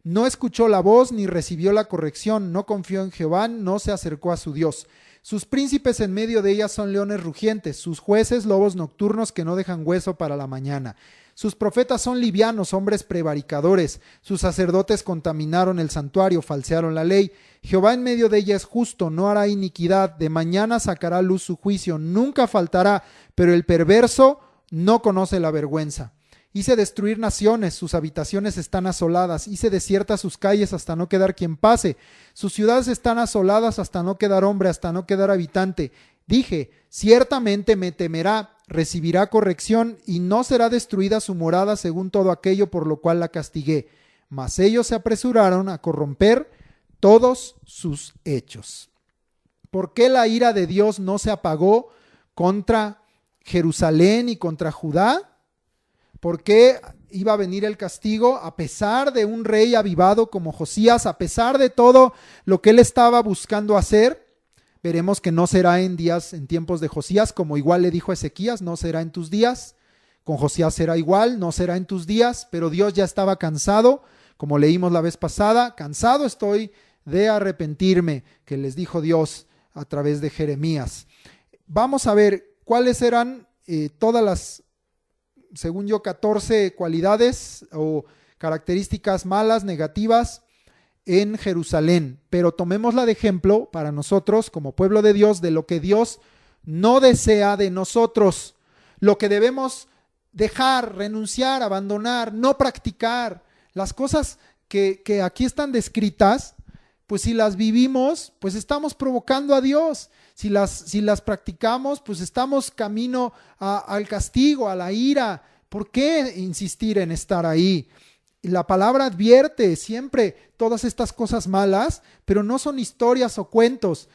[SPEAKER 1] No escuchó la voz ni recibió la corrección, no confió en Jehová, no se acercó a su Dios. Sus príncipes en medio de ella son leones rugientes, sus jueces lobos nocturnos que no dejan hueso para la mañana. Sus profetas son livianos, hombres prevaricadores. Sus sacerdotes contaminaron el santuario, falsearon la ley. Jehová en medio de ella es justo, no hará iniquidad. De mañana sacará a luz su juicio, nunca faltará. Pero el perverso no conoce la vergüenza. Hice destruir naciones, sus habitaciones están asoladas. Hice desiertas sus calles hasta no quedar quien pase. Sus ciudades están asoladas hasta no quedar hombre, hasta no quedar habitante. Dije, ciertamente me temerá, recibirá corrección y no será destruida su morada según todo aquello por lo cual la castigué. Mas ellos se apresuraron a corromper todos sus hechos. ¿Por qué la ira de Dios no se apagó contra Jerusalén y contra Judá? ¿Por qué iba a venir el castigo a pesar de un rey avivado como Josías, a pesar de todo lo que él estaba buscando hacer? Veremos que no será en tiempos de Josías, como igual le dijo a Ezequías, no será en tus días. Con Josías será igual, no será en tus días, pero Dios ya estaba cansado, como leímos la vez pasada, cansado estoy de arrepentirme, que les dijo Dios a través de Jeremías. Vamos a ver cuáles eran todas las, según yo, 14 cualidades o características malas, negativas en Jerusalén, pero tomémosla de ejemplo para nosotros como pueblo de Dios, de lo que Dios no desea de nosotros, lo que debemos dejar, renunciar, abandonar, no practicar. Las cosas que aquí están descritas, pues si las vivimos, pues estamos provocando a Dios. Si las practicamos, pues estamos camino al castigo, a la ira. ¿Por qué insistir en estar ahí? La palabra advierte siempre todas estas cosas malas, pero no son historias o cuentos,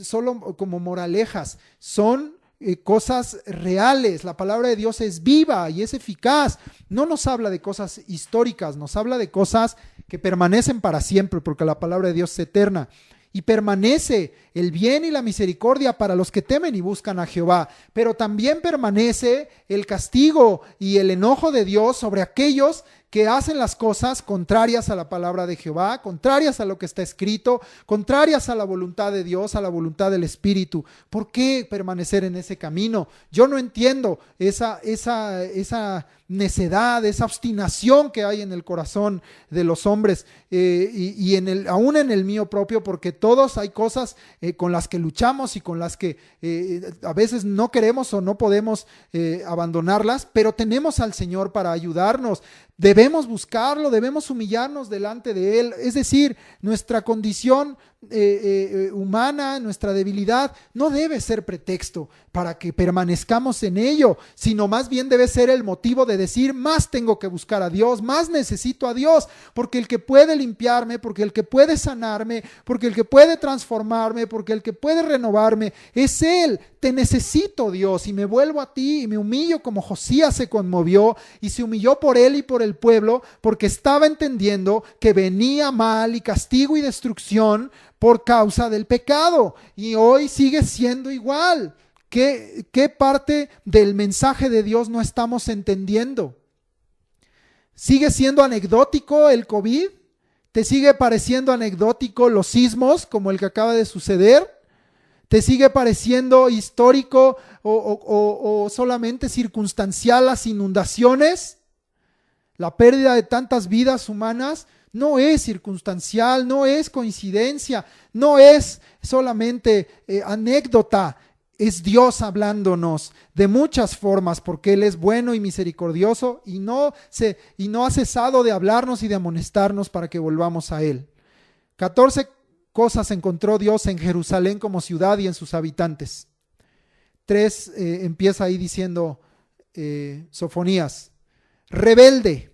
[SPEAKER 1] solo como moralejas, son cosas reales. La palabra de Dios es viva y es eficaz. No nos habla de cosas históricas, nos habla de cosas que permanecen para siempre, porque la palabra de Dios es eterna. Y permanece el bien y la misericordia para los que temen y buscan a Jehová, pero también permanece el castigo y el enojo de Dios sobre aquellos que hacen las cosas contrarias a la palabra de Jehová, contrarias a lo que está escrito, contrarias a la voluntad de Dios, a la voluntad del Espíritu. ¿Por qué permanecer en ese camino? Yo no entiendo esa necedad, esa obstinación que hay en el corazón de los hombres y aún en el mío propio, porque todos hay cosas con las que luchamos y con las que a veces no queremos o no podemos abandonarlas, pero tenemos al Señor para ayudarnos. Debemos buscarlo, debemos humillarnos delante de Él. Es decir, nuestra condición humana, nuestra debilidad, no debe ser pretexto para que permanezcamos en ello, sino más bien debe ser el motivo de decir, más tengo que buscar a Dios, más necesito a Dios, porque el que puede limpiarme, porque el que puede sanarme, porque el que puede transformarme, porque el que puede renovarme, es Él. Te necesito, Dios, y me vuelvo a ti y me humillo como Josías se conmovió y se humilló por él y por el pueblo, porque estaba entendiendo que venía mal y castigo y destrucción por causa del pecado, y hoy sigue siendo igual. ¿Qué parte del mensaje de Dios no estamos entendiendo? ¿Sigue siendo anecdótico el COVID? ¿Te sigue pareciendo anecdótico los sismos como el que acaba de suceder? ¿Te sigue pareciendo histórico o solamente circunstancial las inundaciones? La pérdida de tantas vidas humanas no es circunstancial, no es coincidencia, no es solamente anécdota. Es Dios hablándonos de muchas formas, porque Él es bueno y misericordioso y no ha cesado de hablarnos y de amonestarnos para que volvamos a Él. 14 cosas encontró Dios en Jerusalén como ciudad y en sus habitantes. 3 empieza ahí diciendo Sofonías: rebelde,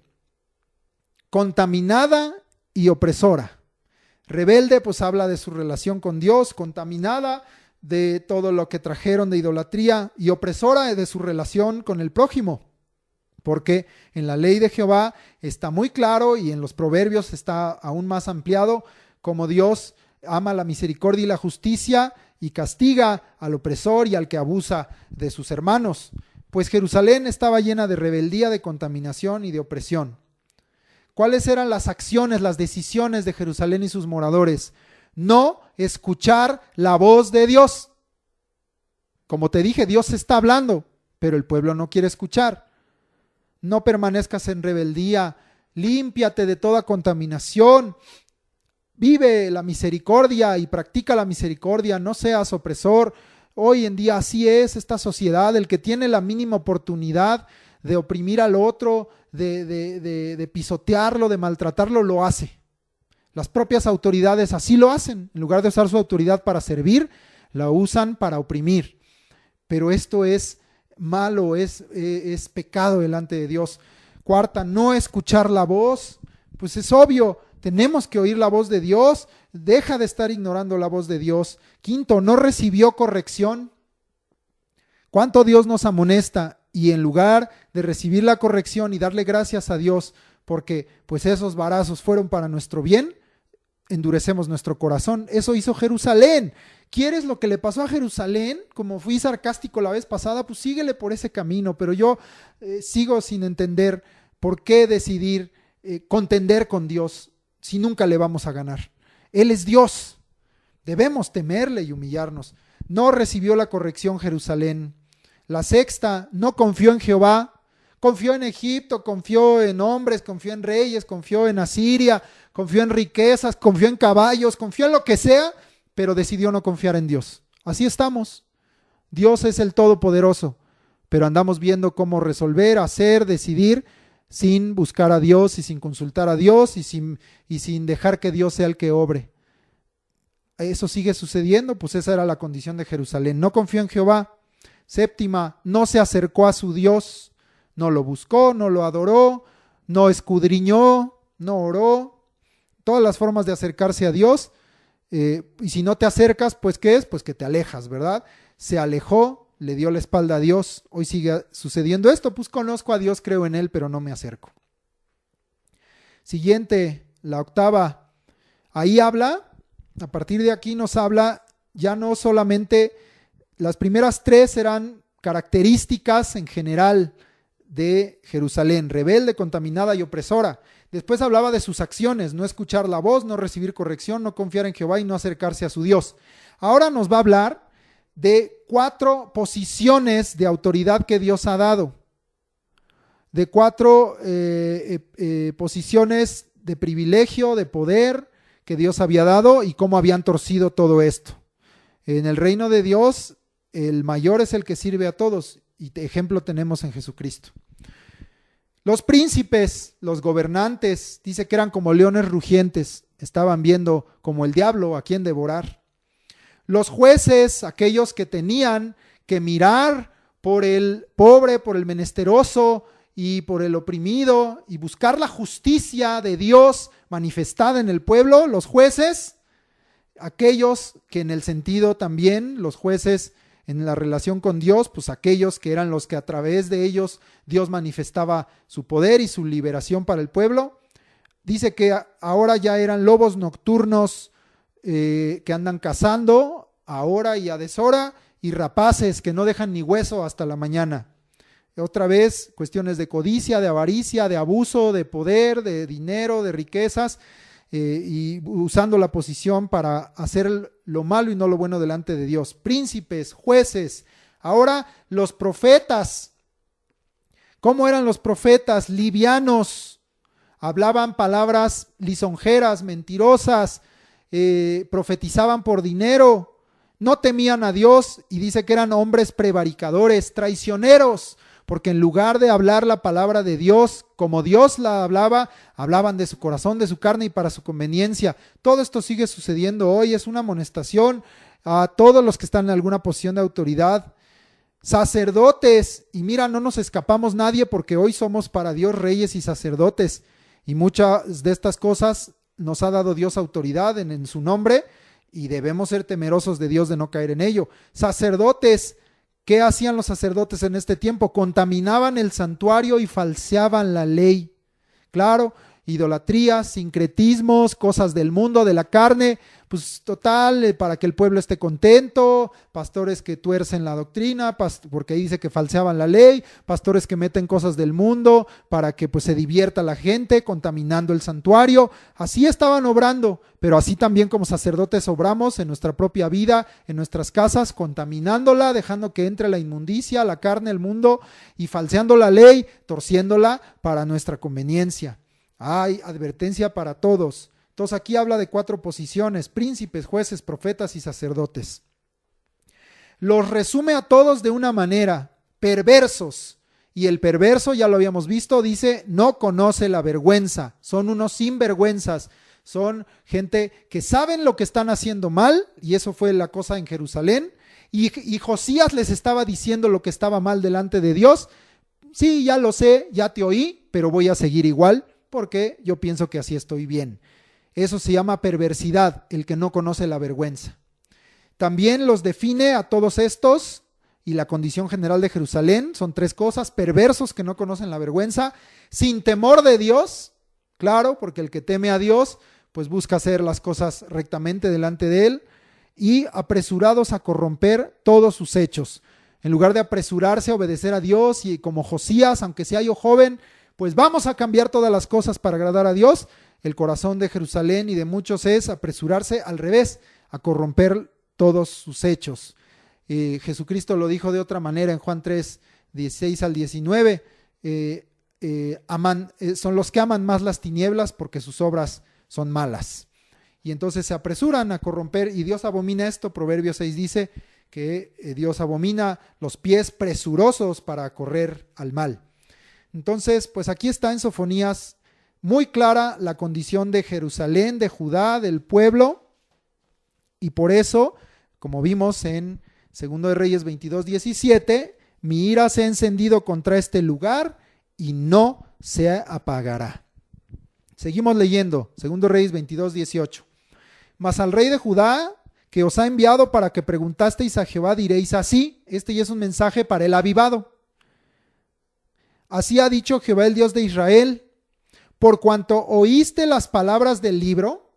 [SPEAKER 1] contaminada y opresora. Rebelde, pues habla de su relación con Dios. Contaminada, de todo lo que trajeron de idolatría y opresora de su relación con el prójimo. Porque en la ley de Jehová está muy claro y en los proverbios está aún más ampliado como Dios ama la misericordia y la justicia y castiga al opresor y al que abusa de sus hermanos. Pues Jerusalén estaba llena de rebeldía, de contaminación y de opresión. ¿Cuáles eran las acciones, las decisiones de Jerusalén y sus moradores? No escuchar la voz de Dios. Como te dije, Dios está hablando, pero el pueblo no quiere escuchar. No permanezcas en rebeldía, límpiate de toda contaminación, vive la misericordia y practica la misericordia, no seas opresor. Hoy en día así es esta sociedad, el que tiene la mínima oportunidad de oprimir al otro, de pisotearlo, de maltratarlo, lo hace. Las propias autoridades así lo hacen, en lugar de usar su autoridad para servir, la usan para oprimir. Pero esto es malo, es pecado delante de Dios. Cuarta, no escuchar la voz, pues es obvio, tenemos que oír la voz de Dios, deja de estar ignorando la voz de Dios. Quinto, no recibió corrección. ¿Cuánto Dios nos amonesta? Y en lugar de recibir la corrección y darle gracias a Dios, porque pues esos varazos fueron para nuestro bien, endurecemos nuestro corazón. Eso hizo Jerusalén. ¿Quieres lo que le pasó a Jerusalén? Como fui sarcástico la vez pasada, pues síguele por ese camino, pero yo sigo sin entender por qué decidir contender con Dios si nunca le vamos a ganar. Él es Dios, debemos temerle y humillarnos. No recibió la corrección Jerusalén. La sexta, no confió en Jehová, confió en Egipto, confió en hombres, confió en reyes, confió en Asiria, confió en riquezas, confió en caballos, confió en lo que sea, pero decidió no confiar en Dios. Así estamos. Dios es el Todopoderoso, pero andamos viendo cómo resolver, hacer, decidir, sin buscar a Dios y sin consultar a Dios y sin dejar que Dios sea el que obre. Eso sigue sucediendo, pues esa era la condición de Jerusalén. No confió en Jehová. Séptima, no se acercó a su Dios, no lo buscó, no lo adoró, no escudriñó, no oró. Todas las formas de acercarse a Dios. Y si no te acercas, pues ¿qué es? Pues que te alejas, ¿verdad? Se alejó, le dio la espalda a Dios. Hoy sigue sucediendo esto, pues conozco a Dios, creo en Él, pero no me acerco. Siguiente, la octava. Ahí habla, a partir de aquí nos habla ya no solamente, las primeras tres eran características en general de Jerusalén, rebelde, contaminada y opresora. Después hablaba de sus acciones, no escuchar la voz, no recibir corrección, no confiar en Jehová y no acercarse a su Dios. Ahora nos va a hablar de 4 posiciones de autoridad que Dios ha dado, de 4 posiciones de privilegio, de poder que Dios había dado y cómo habían torcido todo esto. En el reino de Dios, el mayor es el que sirve a todos, y ejemplo tenemos en Jesucristo. Los príncipes, los gobernantes, dice que eran como leones rugientes, estaban viendo como el diablo a quien devorar. Los jueces, aquellos que tenían que mirar por el pobre, por el menesteroso y por el oprimido y buscar la justicia de Dios manifestada en el pueblo, los jueces, aquellos que en el sentido también, los jueces en la relación con Dios, pues aquellos que eran los que a través de ellos Dios manifestaba su poder y su liberación para el pueblo. Dice que ahora ya eran lobos nocturnos que andan cazando a hora y a deshora, y rapaces que no dejan ni hueso hasta la mañana. Otra vez, cuestiones de codicia, de avaricia, de abuso, de poder, de dinero, de riquezas, y usando la posición para hacer lo malo y no lo bueno delante de Dios. Príncipes, jueces, ahora los profetas. ¿Cómo eran los profetas? Livianos, hablaban palabras lisonjeras, mentirosas, profetizaban por dinero, no temían a Dios, y dice que eran hombres prevaricadores, traicioneros, porque en lugar de hablar la palabra de Dios como Dios la hablaba, hablaban de su corazón, de su carne y para su conveniencia. Todo esto sigue sucediendo hoy, es una amonestación a todos los que están en alguna posición de autoridad. Sacerdotes, y mira, no nos escapamos nadie porque hoy somos para Dios reyes y sacerdotes, y muchas de estas cosas nos ha dado Dios autoridad en su nombre, y debemos ser temerosos de Dios de no caer en ello. Sacerdotes, ¿qué hacían los sacerdotes en este tiempo? Contaminaban el santuario y falseaban la ley. Claro, idolatrías, sincretismos, cosas del mundo, de la carne, pues total, para que el pueblo esté contento, pastores que tuercen la doctrina, porque dice que falseaban la ley, pastores que meten cosas del mundo para que pues se divierta la gente, contaminando el santuario. Así estaban obrando, pero así también como sacerdotes obramos en nuestra propia vida, en nuestras casas, contaminándola, dejando que entre la inmundicia, la carne, el mundo, y falseando la ley, torciéndola para nuestra conveniencia. Hay advertencia para todos. Entonces aquí habla de 4 posiciones: príncipes, jueces, profetas y sacerdotes. Los resume a todos de una manera: perversos. Y el perverso, ya lo habíamos visto, dice, no conoce la vergüenza. Son unos sinvergüenzas. Son gente que saben lo que están haciendo mal, y eso fue la cosa en Jerusalén. Y Josías les estaba diciendo lo que estaba mal delante de Dios. Sí, ya lo sé, ya te oí, pero voy a seguir igual, porque yo pienso que así estoy bien. Eso se llama perversidad, el que no conoce la vergüenza. También los define a todos estos, y la condición general de Jerusalén, son 3 cosas: perversos que no conocen la vergüenza, sin temor de Dios, claro, porque el que teme a Dios, pues busca hacer las cosas rectamente delante de Él, y apresurados a corromper todos sus hechos. En lugar de apresurarse a obedecer a Dios, y como Josías, aunque sea yo joven, pues vamos a cambiar todas las cosas para agradar a Dios, el corazón de Jerusalén y de muchos es apresurarse al revés, a corromper todos sus hechos. Jesucristo lo dijo de otra manera en Juan 3, 16 al 19. Son los que aman más las tinieblas porque sus obras son malas. Y entonces se apresuran a corromper, y Dios abomina esto. Proverbios 6 dice que Dios abomina los pies presurosos para correr al mal. Entonces, pues aquí está en Sofonías muy clara la condición de Jerusalén, de Judá, del pueblo, y por eso, como vimos en 2 de Reyes 22, 17, mi ira se ha encendido contra este lugar y no se apagará. Seguimos leyendo, 2 de Reyes 22, 18. Mas al rey de Judá, que os ha enviado para que preguntasteis a Jehová, diréis así. Este ya es un mensaje para el avivado. Así ha dicho Jehová, el Dios de Israel: por cuanto oíste las palabras del libro,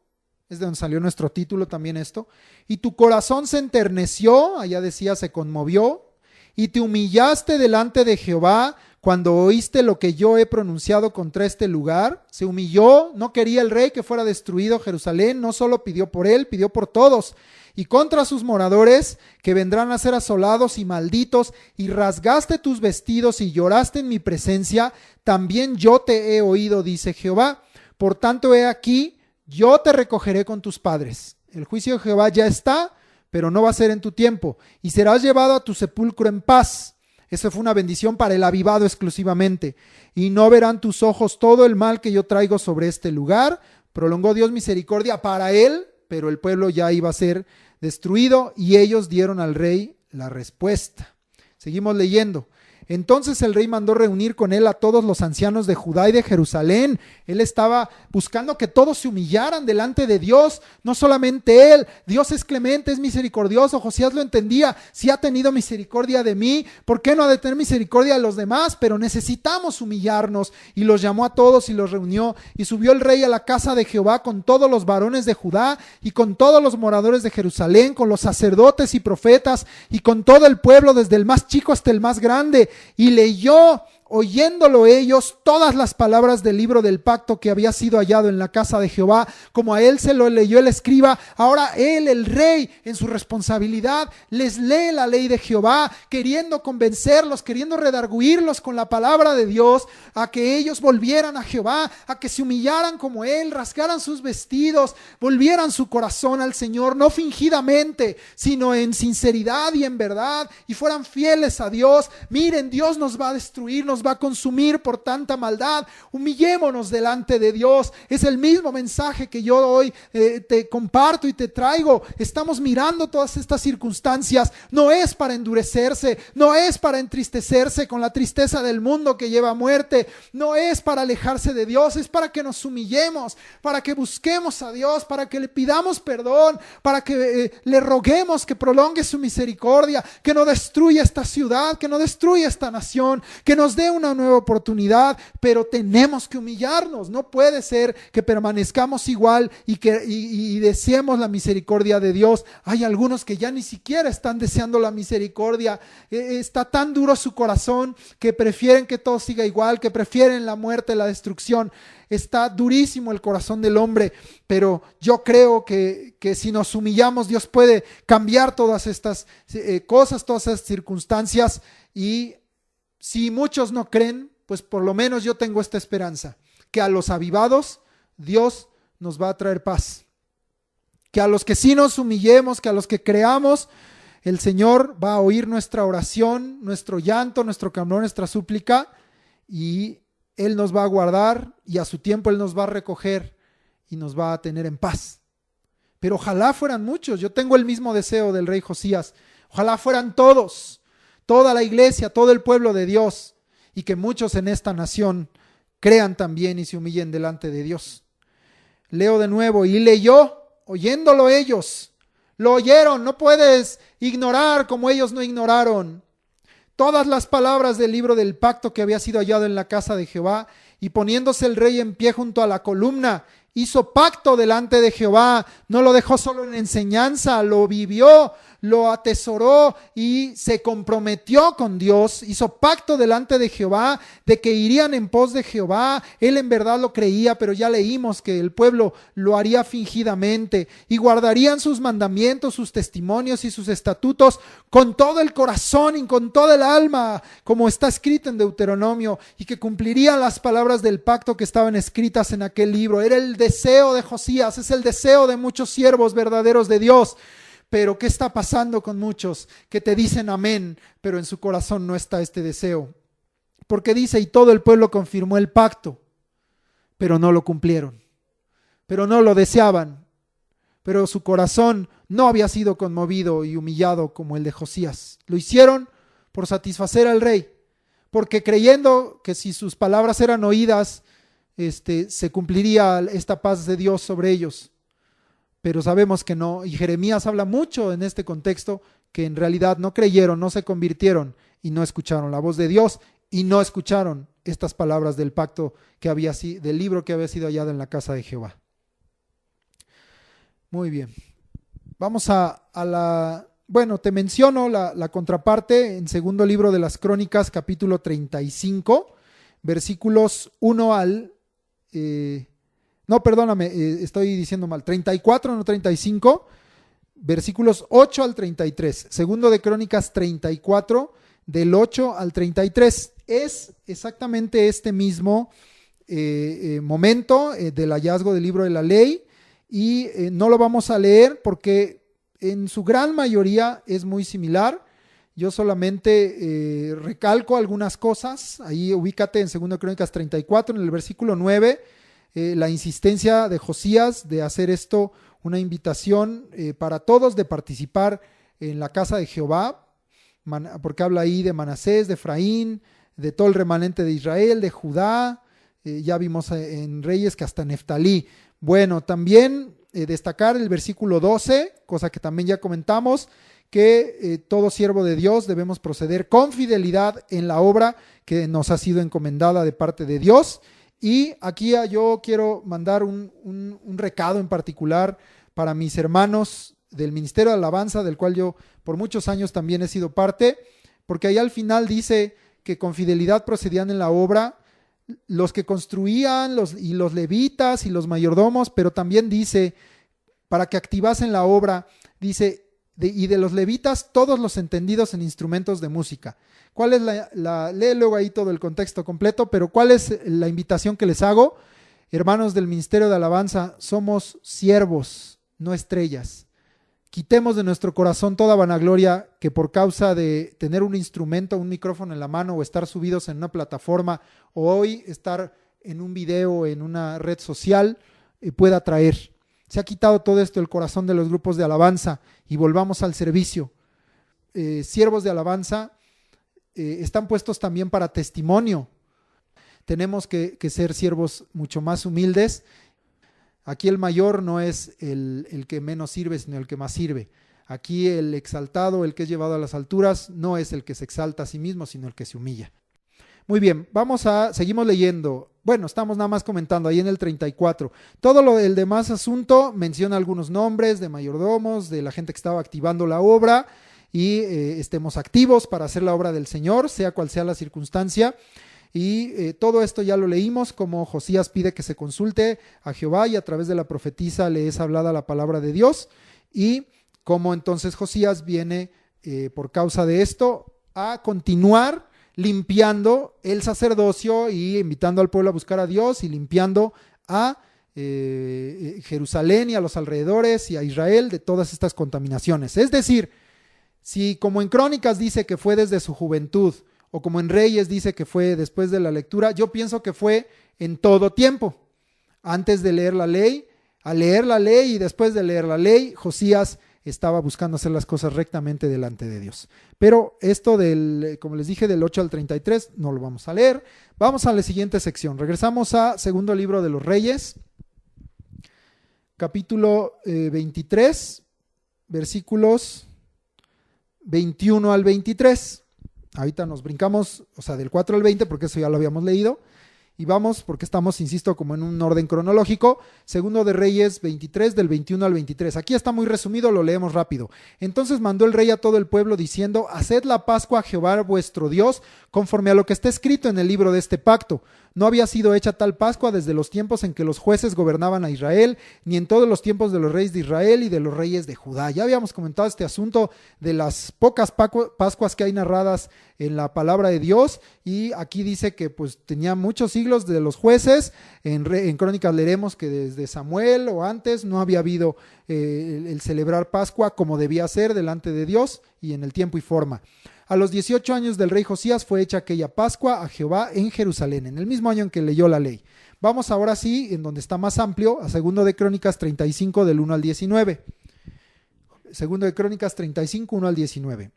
[SPEAKER 1] es de donde salió nuestro título también esto, y tu corazón se enterneció, allá decía se conmovió, y te humillaste delante de Jehová cuando oíste lo que yo he pronunciado contra este lugar. Se humilló, no quería el rey que fuera destruido Jerusalén, no solo pidió por él, pidió por todos, y contra sus moradores que vendrán a ser asolados y malditos, y rasgaste tus vestidos y lloraste en mi presencia, también yo te he oído, dice Jehová. Por tanto, he aquí, yo te recogeré con tus padres. El juicio de Jehová ya está, pero no va a ser en tu tiempo, y serás llevado a tu sepulcro en paz. Esa fue una bendición para el avivado exclusivamente. Y no verán tus ojos todo el mal que yo traigo sobre este lugar. Prolongó Dios misericordia para él, pero el pueblo ya iba a ser destruido, y ellos dieron al rey la respuesta. Seguimos leyendo. Entonces el rey mandó reunir con él a todos los ancianos de Judá y de Jerusalén. Él estaba buscando que todos se humillaran delante de Dios, no solamente él. Dios es clemente, es misericordioso. Josías lo entendía. Si ha tenido misericordia de mí, ¿por qué no ha de tener misericordia de los demás? Pero necesitamos humillarnos. Y los llamó a todos y los reunió. Y subió el rey a la casa de Jehová con todos los varones de Judá y con todos los moradores de Jerusalén, con los sacerdotes y profetas y con todo el pueblo, desde el más chico hasta el más grande. Y leyó, oyéndolo ellos, todas las palabras del libro del pacto que había sido hallado en la casa de Jehová, como a él se lo leyó el escriba. Ahora él, el rey, en su responsabilidad, les lee la ley de Jehová, queriendo convencerlos, queriendo redarguirlos con la palabra de Dios, a que ellos volvieran a Jehová, a que se humillaran como él, rasgaran sus vestidos, volvieran su corazón al Señor, no fingidamente, sino en sinceridad y en verdad, y fueran fieles a Dios. Miren, Dios nos va a destruir, nos nos va a consumir por tanta maldad. Humillémonos delante de Dios. Es el mismo mensaje que yo hoy te comparto y te traigo. Estamos mirando todas estas circunstancias. No es para endurecerse, no es para entristecerse con la tristeza del mundo que lleva a muerte, no es para alejarse de Dios, es para que nos humillemos, para que busquemos a Dios, para que le pidamos perdón, para que le roguemos que prolongue su misericordia, que no destruya esta ciudad, que no destruya esta nación, que nos dé una nueva oportunidad. Pero tenemos que humillarnos. No puede ser que permanezcamos igual y deseemos la misericordia de Dios. Hay algunos que ya ni siquiera están deseando la misericordia. Está tan duro su corazón que prefieren que todo siga igual, que prefieren la muerte, la destrucción. Está durísimo el corazón del hombre, pero yo creo que si nos humillamos, Dios puede cambiar todas estas cosas, todas estas circunstancias. Y si muchos no creen, pues por lo menos yo tengo esta esperanza, que a los avivados Dios nos va a traer paz. Que a los que sí nos humillemos, que a los que creamos, el Señor va a oír nuestra oración, nuestro llanto, nuestro clamor, nuestra súplica, y Él nos va a guardar, y a su tiempo Él nos va a recoger y nos va a tener en paz. Pero ojalá fueran muchos. Yo tengo el mismo deseo del rey Josías. Ojalá fueran todos, toda la iglesia, todo el pueblo de Dios, y que muchos en esta nación crean también y se humillen delante de Dios. Leo de nuevo: y leyó, oyéndolo ellos. Lo oyeron, no puedes ignorar como ellos no ignoraron todas las palabras del libro del pacto que había sido hallado en la casa de Jehová. Y poniéndose el rey en pie junto a la columna, hizo pacto delante de Jehová. No lo dejó solo en enseñanza, lo vivió, lo atesoró y se comprometió con Dios. Hizo pacto delante de Jehová de que irían en pos de Jehová. Él en verdad lo creía, pero ya leímos que el pueblo lo haría fingidamente, y guardarían sus mandamientos, sus testimonios y sus estatutos con todo el corazón y con toda el alma, como está escrito en Deuteronomio, y que cumplirían las palabras del pacto que estaban escritas en aquel libro. Era el deseo de Josías, es el deseo de muchos siervos verdaderos de Dios. Pero ¿qué está pasando con muchos que te dicen amén, pero en su corazón no está este deseo? Porque dice: y todo el pueblo confirmó el pacto, pero no lo cumplieron, pero no lo deseaban, pero su corazón no había sido conmovido y humillado como el de Josías. Lo hicieron por satisfacer al rey, porque creyendo que si sus palabras eran oídas, se cumpliría esta paz de Dios sobre ellos. Pero sabemos que no, y Jeremías habla mucho en este contexto, que en realidad no creyeron, no se convirtieron y no escucharon la voz de Dios, y no escucharon estas palabras del pacto del libro que había sido hallado en la casa de Jehová. Muy bien, vamos te menciono la contraparte en segundo libro de las Crónicas, capítulo 35, versículos 1 al... estoy diciendo mal, 34, no 35, versículos 8 al 33. Segundo de Crónicas 34, del 8 al 33. Es exactamente este mismo momento del hallazgo del libro de la ley, y no lo vamos a leer porque en su gran mayoría es muy similar. Yo solamente recalco algunas cosas. Ahí ubícate en segundo de Crónicas 34, en el versículo 9. La insistencia de Josías de hacer esto una invitación para todos de participar en la casa de Jehová, porque habla ahí de Manasés, de Efraín, de todo el remanente de Israel, de Judá. Ya vimos en Reyes que hasta Neftalí. Bueno, también destacar el versículo 12, cosa que también ya comentamos, que todo siervo de Dios debemos proceder con fidelidad en la obra que nos ha sido encomendada de parte de Dios. Y aquí yo quiero mandar un recado en particular para mis hermanos del Ministerio de Alabanza, del cual yo por muchos años también he sido parte, porque ahí al final dice que con fidelidad procedían en la obra los que construían, los levitas y los mayordomos, pero también dice, para que activasen la obra, dice, y de los levitas todos los entendidos en instrumentos de música. ¿Cuál es lee luego ahí todo el contexto completo, pero cuál es la invitación que les hago? Hermanos del Ministerio de Alabanza, somos siervos, no estrellas. quitemos de nuestro corazón toda vanagloria que por causa de tener un instrumento, un micrófono en la mano o estar subidos en una plataforma o hoy estar en un video, en una red social, pueda traer. Se ha quitado todo esto del corazón de los grupos de alabanza y volvamos al servicio. Siervos de alabanza están puestos también para testimonio. Tenemos que ser siervos mucho más humildes. Aquí el mayor no es el que menos sirve, sino el que más sirve. Aquí el exaltado, el que es llevado a las alturas, no es el que se exalta a sí mismo, sino el que se humilla. Muy bien, seguimos leyendo. Bueno, estamos nada más comentando ahí en el 34. Todo el demás asunto menciona algunos nombres de mayordomos, de la gente que estaba activando la obra y estemos activos para hacer la obra del Señor, sea cual sea la circunstancia. Y todo esto ya lo leímos, como Josías pide que se consulte a Jehová y a través de la profetisa le es hablada la palabra de Dios y cómo entonces Josías viene por causa de esto a continuar limpiando el sacerdocio y invitando al pueblo a buscar a Dios y limpiando a Jerusalén y a los alrededores y a Israel de todas estas contaminaciones. Es decir, si como en Crónicas dice que fue desde su juventud, o como en Reyes dice que fue después de la lectura, yo pienso que fue en todo tiempo. Antes de leer la ley, al leer la ley y después de leer la ley, Josías estaba buscando hacer las cosas rectamente delante de Dios. Pero esto como les dije, del 8 al 33, no lo vamos a leer. Vamos a la siguiente sección. Regresamos a Segundo Libro de los Reyes, capítulo 23, versículos 21 al 23. Ahorita nos brincamos, del 4 al 20, porque eso ya lo habíamos leído. Y vamos, porque estamos, insisto, como en un orden cronológico. Segundo de Reyes 23, del 21 al 23. Aquí está muy resumido, lo leemos rápido. Entonces mandó el rey a todo el pueblo diciendo: haced la Pascua a Jehová vuestro Dios, conforme a lo que está escrito en el libro de este pacto. No había sido hecha tal Pascua desde los tiempos en que los jueces gobernaban a Israel, ni en todos los tiempos de los reyes de Israel y de los reyes de Judá. Ya habíamos comentado este asunto de las pocas Pascuas que hay narradas en la palabra de Dios, y aquí dice que pues tenía muchos siglos de los jueces. En Crónicas leeremos que desde Samuel o antes no había habido el celebrar Pascua como debía ser delante de Dios y en el tiempo y forma. A los 18 años del rey Josías fue hecha aquella Pascua a Jehová en Jerusalén, en el mismo año en que leyó la ley. Vamos ahora sí, en donde está más amplio, a Segundo de Crónicas 35 del 1 al 19. Segundo de Crónicas 35, 1 al 19.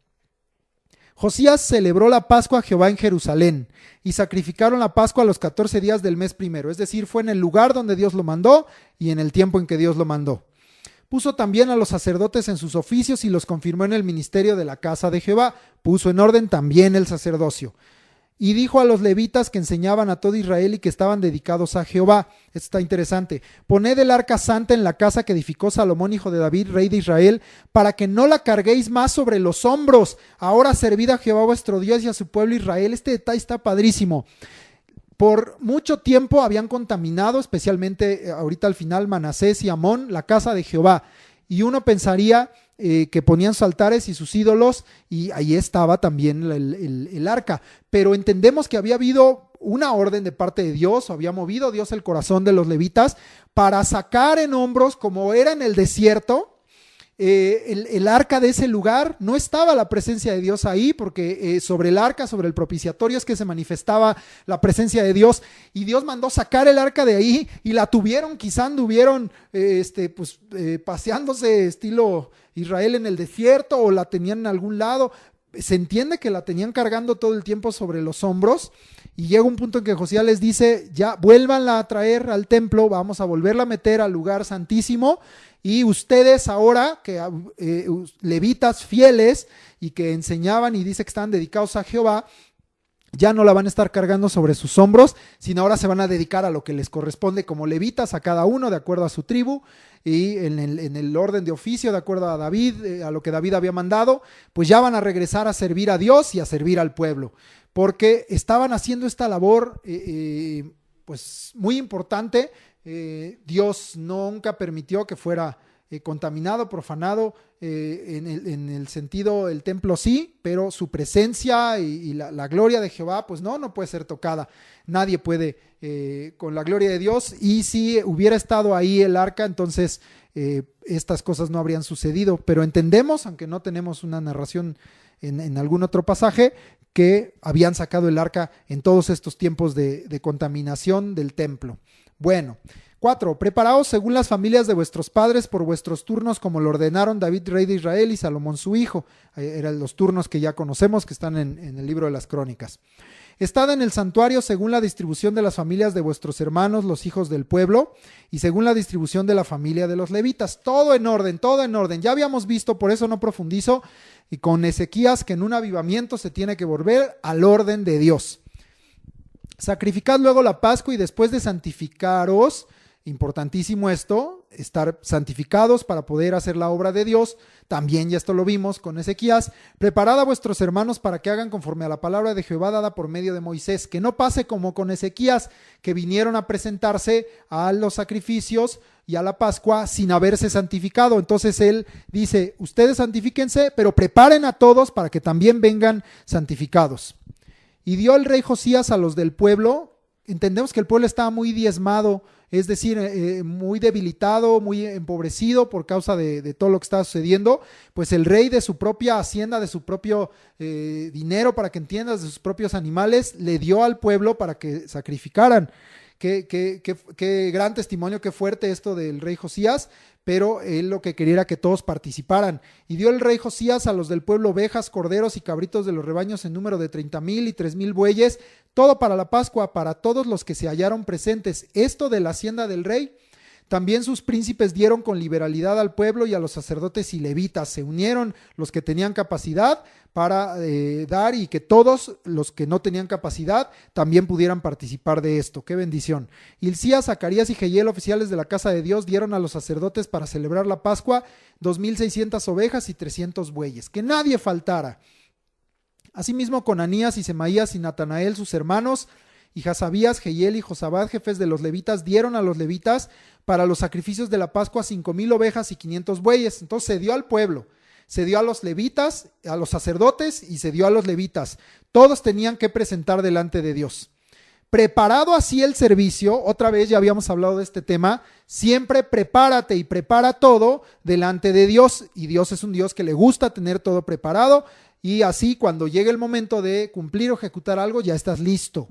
[SPEAKER 1] Josías celebró la Pascua a Jehová en Jerusalén y sacrificaron la Pascua a los 14 días del mes primero, es decir, fue en el lugar donde Dios lo mandó y en el tiempo en que Dios lo mandó. Puso también a los sacerdotes en sus oficios y los confirmó en el ministerio de la casa de Jehová. Puso en orden también el sacerdocio. Y dijo a los levitas que enseñaban a todo Israel y que estaban dedicados a Jehová. Esto está interesante. Poned el arca santa en la casa que edificó Salomón, hijo de David, rey de Israel, para que no la carguéis más sobre los hombros. Ahora servid a Jehová vuestro Dios y a su pueblo Israel. Este detalle está padrísimo. Por mucho tiempo habían contaminado, especialmente ahorita al final, Manasés y Amón, la casa de Jehová. Y uno pensaría que ponían sus altares y sus ídolos, y ahí estaba también el arca. Pero entendemos que había habido una orden de parte de Dios, o había movido Dios el corazón de los levitas para sacar en hombros, como era en el desierto, el arca de ese lugar. No estaba la presencia de Dios ahí, porque sobre el arca, sobre el propiciatorio, es que se manifestaba la presencia de Dios, y Dios mandó sacar el arca de ahí, y la tuvieron, quizá anduvieron paseándose estilo Israel en el desierto, o la tenían en algún lado. Se entiende que la tenían cargando todo el tiempo sobre los hombros, y llega un punto en que Josías les dice: ya, vuélvanla a traer al templo, vamos a volverla a meter al lugar santísimo, y ustedes ahora, que levitas fieles y que enseñaban y dice que están dedicados a Jehová, ya no la van a estar cargando sobre sus hombros, sino ahora se van a dedicar a lo que les corresponde como levitas, a cada uno de acuerdo a su tribu y en el orden de oficio, de acuerdo a David, a lo que David había mandado. Pues ya van a regresar a servir a Dios y a servir al pueblo, porque estaban haciendo esta labor pues muy importante. Dios nunca permitió que fuera contaminado, profanado, en el sentido, el templo sí, pero su presencia y la gloria de Jehová pues no puede ser tocada. Nadie puede con la gloria de Dios, y si hubiera estado ahí el arca, entonces estas cosas no habrían sucedido. Pero entendemos, aunque no tenemos una narración en algún otro pasaje, que habían sacado el arca en todos estos tiempos de contaminación del templo. Bueno, 4. Preparaos según las familias de vuestros padres por vuestros turnos, como lo ordenaron David, rey de Israel, y Salomón su hijo. Eran los turnos que ya conocemos, que están en el libro de las Crónicas. Estad en el santuario según la distribución de las familias de vuestros hermanos, los hijos del pueblo, y según la distribución de la familia de los levitas. Todo en orden, todo en orden. Ya habíamos visto, por eso no profundizo, y con Ezequías, que en un avivamiento se tiene que volver al orden de Dios. Sacrificad luego la Pascua y después de santificaros, importantísimo esto, estar santificados para poder hacer la obra de Dios. También ya esto lo vimos con Ezequías. Preparad a vuestros hermanos para que hagan conforme a la palabra de Jehová dada por medio de Moisés. Que no pase como con Ezequías, que vinieron a presentarse a los sacrificios y a la Pascua sin haberse santificado. Entonces él dice, ustedes santifíquense, pero preparen a todos para que también vengan santificados. Y dio el rey Josías a los del pueblo. Entendemos que el pueblo estaba muy diezmado, es decir, muy debilitado, muy empobrecido por causa de todo lo que estaba sucediendo. Pues el rey, de su propia hacienda, de su propio dinero, para que entiendas, de sus propios animales, le dio al pueblo para que sacrificaran. Qué gran testimonio, qué fuerte esto del rey Josías, pero él lo que quería era que todos participaran. Y dio el rey Josías a los del pueblo ovejas, corderos y cabritos de los rebaños en número de 30,000 y 3,000 bueyes, todo para la Pascua, para todos los que se hallaron presentes. Esto de la hacienda del rey. También sus príncipes dieron con liberalidad al pueblo y a los sacerdotes y levitas. Se unieron los que tenían capacidad para dar, y que todos los que no tenían capacidad también pudieran participar de esto. ¡Qué bendición! Hilcías, Zacarías y Jehiel, oficiales de la casa de Dios, dieron a los sacerdotes para celebrar la Pascua 2,600 ovejas y 300 bueyes. Que nadie faltara. Asimismo, Conanías y Semaías y Natanael, sus hermanos, y Jasabías, Jehiel y Josabad, jefes de los levitas, dieron a los levitas para los sacrificios de la Pascua 5,000 ovejas y 500 bueyes. Entonces se dio al pueblo, se dio a los levitas, a los sacerdotes, y se dio a los levitas. Todos tenían que presentar delante de Dios. Preparado así el servicio, otra vez ya habíamos hablado de este tema, siempre prepárate y prepara todo delante de Dios. Y Dios es un Dios que le gusta tener todo preparado, y así cuando llegue el momento de cumplir o ejecutar algo, ya estás listo.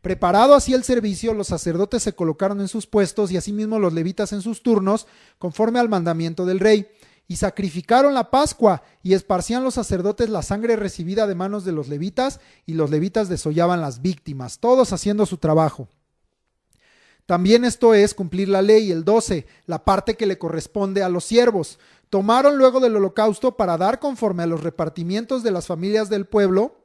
[SPEAKER 1] Preparado así el servicio, los sacerdotes se colocaron en sus puestos y asimismo los levitas en sus turnos, conforme al mandamiento del rey. Y sacrificaron la Pascua, y esparcían los sacerdotes la sangre recibida de manos de los levitas, y los levitas desollaban las víctimas, todos haciendo su trabajo. También esto es cumplir la ley. El 12, la parte que le corresponde a los siervos. Tomaron luego del holocausto para dar conforme a los repartimientos de las familias del pueblo,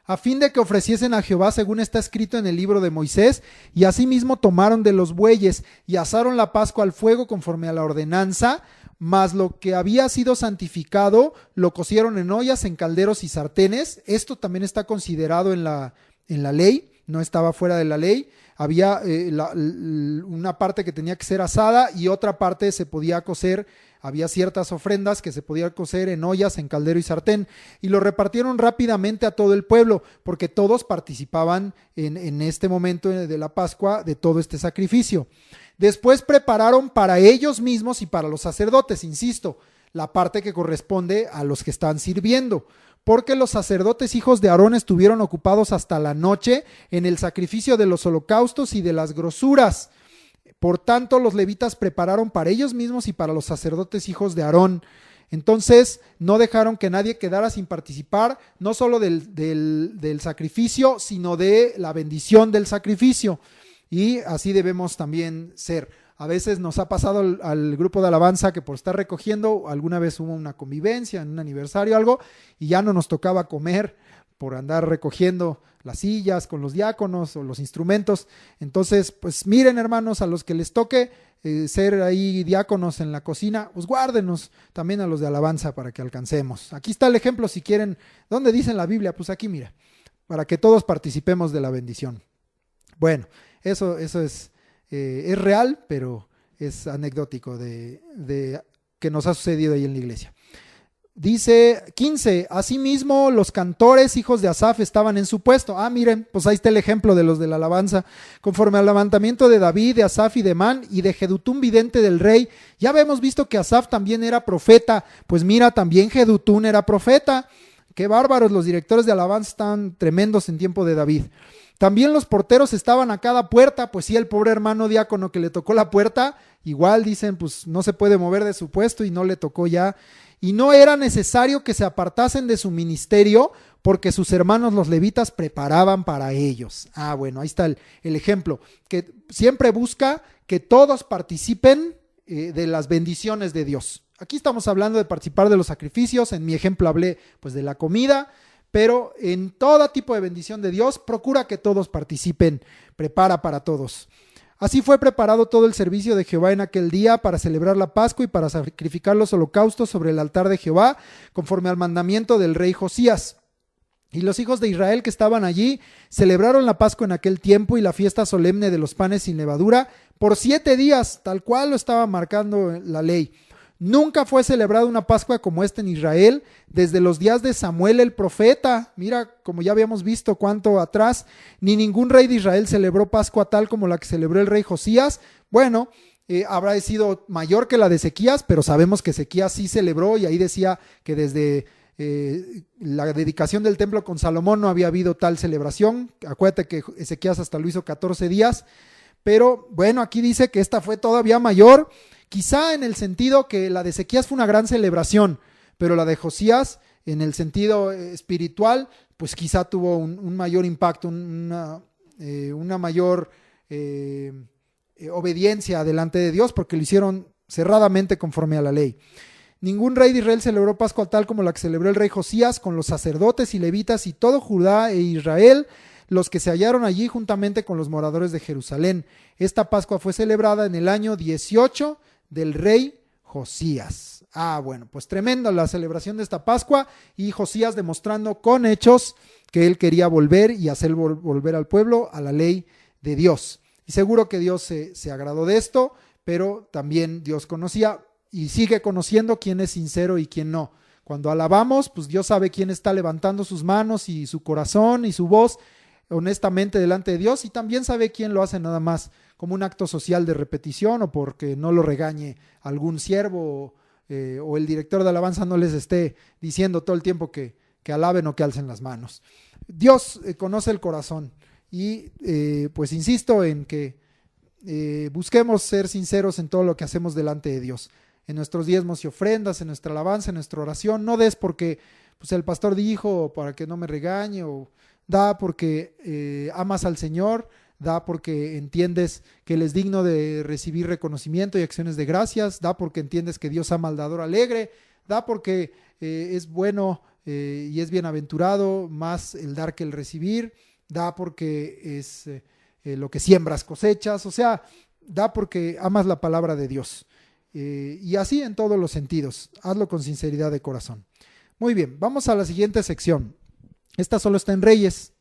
[SPEAKER 1] a fin de que ofreciesen a Jehová según está escrito en el libro de Moisés, y asimismo tomaron de los bueyes, y asaron la Pascua al fuego conforme a la ordenanza, mas lo que había sido santificado lo cocieron en ollas, en calderos y sartenes. Esto también está considerado en la ley, no estaba fuera de la ley. Había una parte que tenía que ser asada y otra parte se podía cocer. Había ciertas ofrendas que se podían cocer en ollas, en caldero y sartén, y lo repartieron rápidamente a todo el pueblo, porque todos participaban en este momento de la Pascua de todo este sacrificio. Después prepararon para ellos mismos y para los sacerdotes, insisto, la parte que corresponde a los que están sirviendo, porque los sacerdotes hijos de Aarón estuvieron ocupados hasta la noche en el sacrificio de los holocaustos y de las grosuras. Por tanto, los levitas prepararon para ellos mismos y para los sacerdotes hijos de Aarón. Entonces, no dejaron que nadie quedara sin participar, no solo del sacrificio, sino de la bendición del sacrificio. Y así debemos también ser. A veces nos ha pasado al grupo de alabanza que por estar recogiendo, alguna vez hubo una convivencia, en un aniversario, algo, y ya no nos tocaba comer por andar recogiendo las sillas con los diáconos o los instrumentos. Entonces, pues miren, hermanos, a los que les toque ser ahí diáconos en la cocina, pues guárdenos también a los de alabanza para que alcancemos. Aquí está el ejemplo, si quieren. ¿Dónde dice en la Biblia? Pues aquí, mira, para que todos participemos de la bendición. Bueno, eso es real, pero es anecdótico de que nos ha sucedido ahí en la iglesia. Dice 15, asimismo los cantores hijos de Asaf estaban en su puesto. Miren, pues ahí está el ejemplo de los de la alabanza. Conforme al levantamiento de David, de Asaf y de Man y de Jedutún vidente del rey. Ya habíamos visto que Asaf también era profeta. Pues mira, también Jedutún era profeta. Qué bárbaros, los directores de alabanza estaban tremendos en tiempo de David. También los porteros estaban a cada puerta. Pues sí, el pobre hermano diácono que le tocó la puerta, igual dicen, pues no se puede mover de su puesto y no le tocó ya. Y no era necesario que se apartasen de su ministerio porque sus hermanos los levitas preparaban para ellos. Bueno, ahí está el ejemplo, que siempre busca que todos participen de las bendiciones de Dios. Aquí estamos hablando de participar de los sacrificios, en mi ejemplo hablé pues de la comida, pero en todo tipo de bendición de Dios, procura que todos participen, prepara para todos. Así fue preparado todo el servicio de Jehová en aquel día para celebrar la Pascua y para sacrificar los holocaustos sobre el altar de Jehová, conforme al mandamiento del rey Josías. Y los hijos de Israel que estaban allí celebraron la Pascua en aquel tiempo y la fiesta solemne de los panes sin levadura por 7 días, tal cual lo estaba marcando la ley. Nunca fue celebrada una Pascua como esta en Israel desde los días de Samuel el profeta. Mira, como ya habíamos visto cuánto atrás, ni ningún rey de Israel celebró Pascua tal como la que celebró el rey Josías. Bueno, habrá sido mayor que la de Ezequías, pero sabemos que Ezequías sí celebró y ahí decía que desde la dedicación del templo con Salomón no había habido tal celebración. Acuérdate que Ezequías hasta lo hizo 14 días, pero bueno, aquí dice que esta fue todavía mayor. Quizá en el sentido que la de Ezequías fue una gran celebración, pero la de Josías en el sentido espiritual, pues quizá tuvo un mayor impacto, una mayor obediencia delante de Dios, porque lo hicieron cerradamente conforme a la ley. Ningún rey de Israel celebró Pascua tal como la que celebró el rey Josías, con los sacerdotes y levitas y todo Judá e Israel, los que se hallaron allí juntamente con los moradores de Jerusalén. Esta Pascua fue celebrada en el año 18 del rey Josías. Bueno, pues tremenda la celebración de esta Pascua y Josías demostrando con hechos que él quería volver y hacer volver al pueblo a la ley de Dios. Y seguro que Dios se agradó de esto, pero también Dios conocía y sigue conociendo quién es sincero y quién no. Cuando alabamos, pues Dios sabe quién está levantando sus manos y su corazón y su voz honestamente delante de Dios, y también sabe quién lo hace nada más como un acto social de repetición o porque no lo regañe algún siervo o el director de alabanza no les esté diciendo todo el tiempo que alaben o que alcen las manos. Dios conoce el corazón y pues insisto en que busquemos ser sinceros en todo lo que hacemos delante de Dios, en nuestros diezmos y ofrendas, en nuestra alabanza, en nuestra oración. No des porque pues el pastor dijo, para que no me regañe, o da porque amas al Señor, da porque entiendes que Él es digno de recibir reconocimiento y acciones de gracias, da porque entiendes que Dios ama al dador alegre, da porque es bueno y es bienaventurado más el dar que el recibir, da porque es lo que siembras cosechas, o sea, da porque amas la palabra de Dios. Y así en todos los sentidos, hazlo con sinceridad de corazón. Muy bien, vamos a la siguiente sección. Esta solo está en Reyes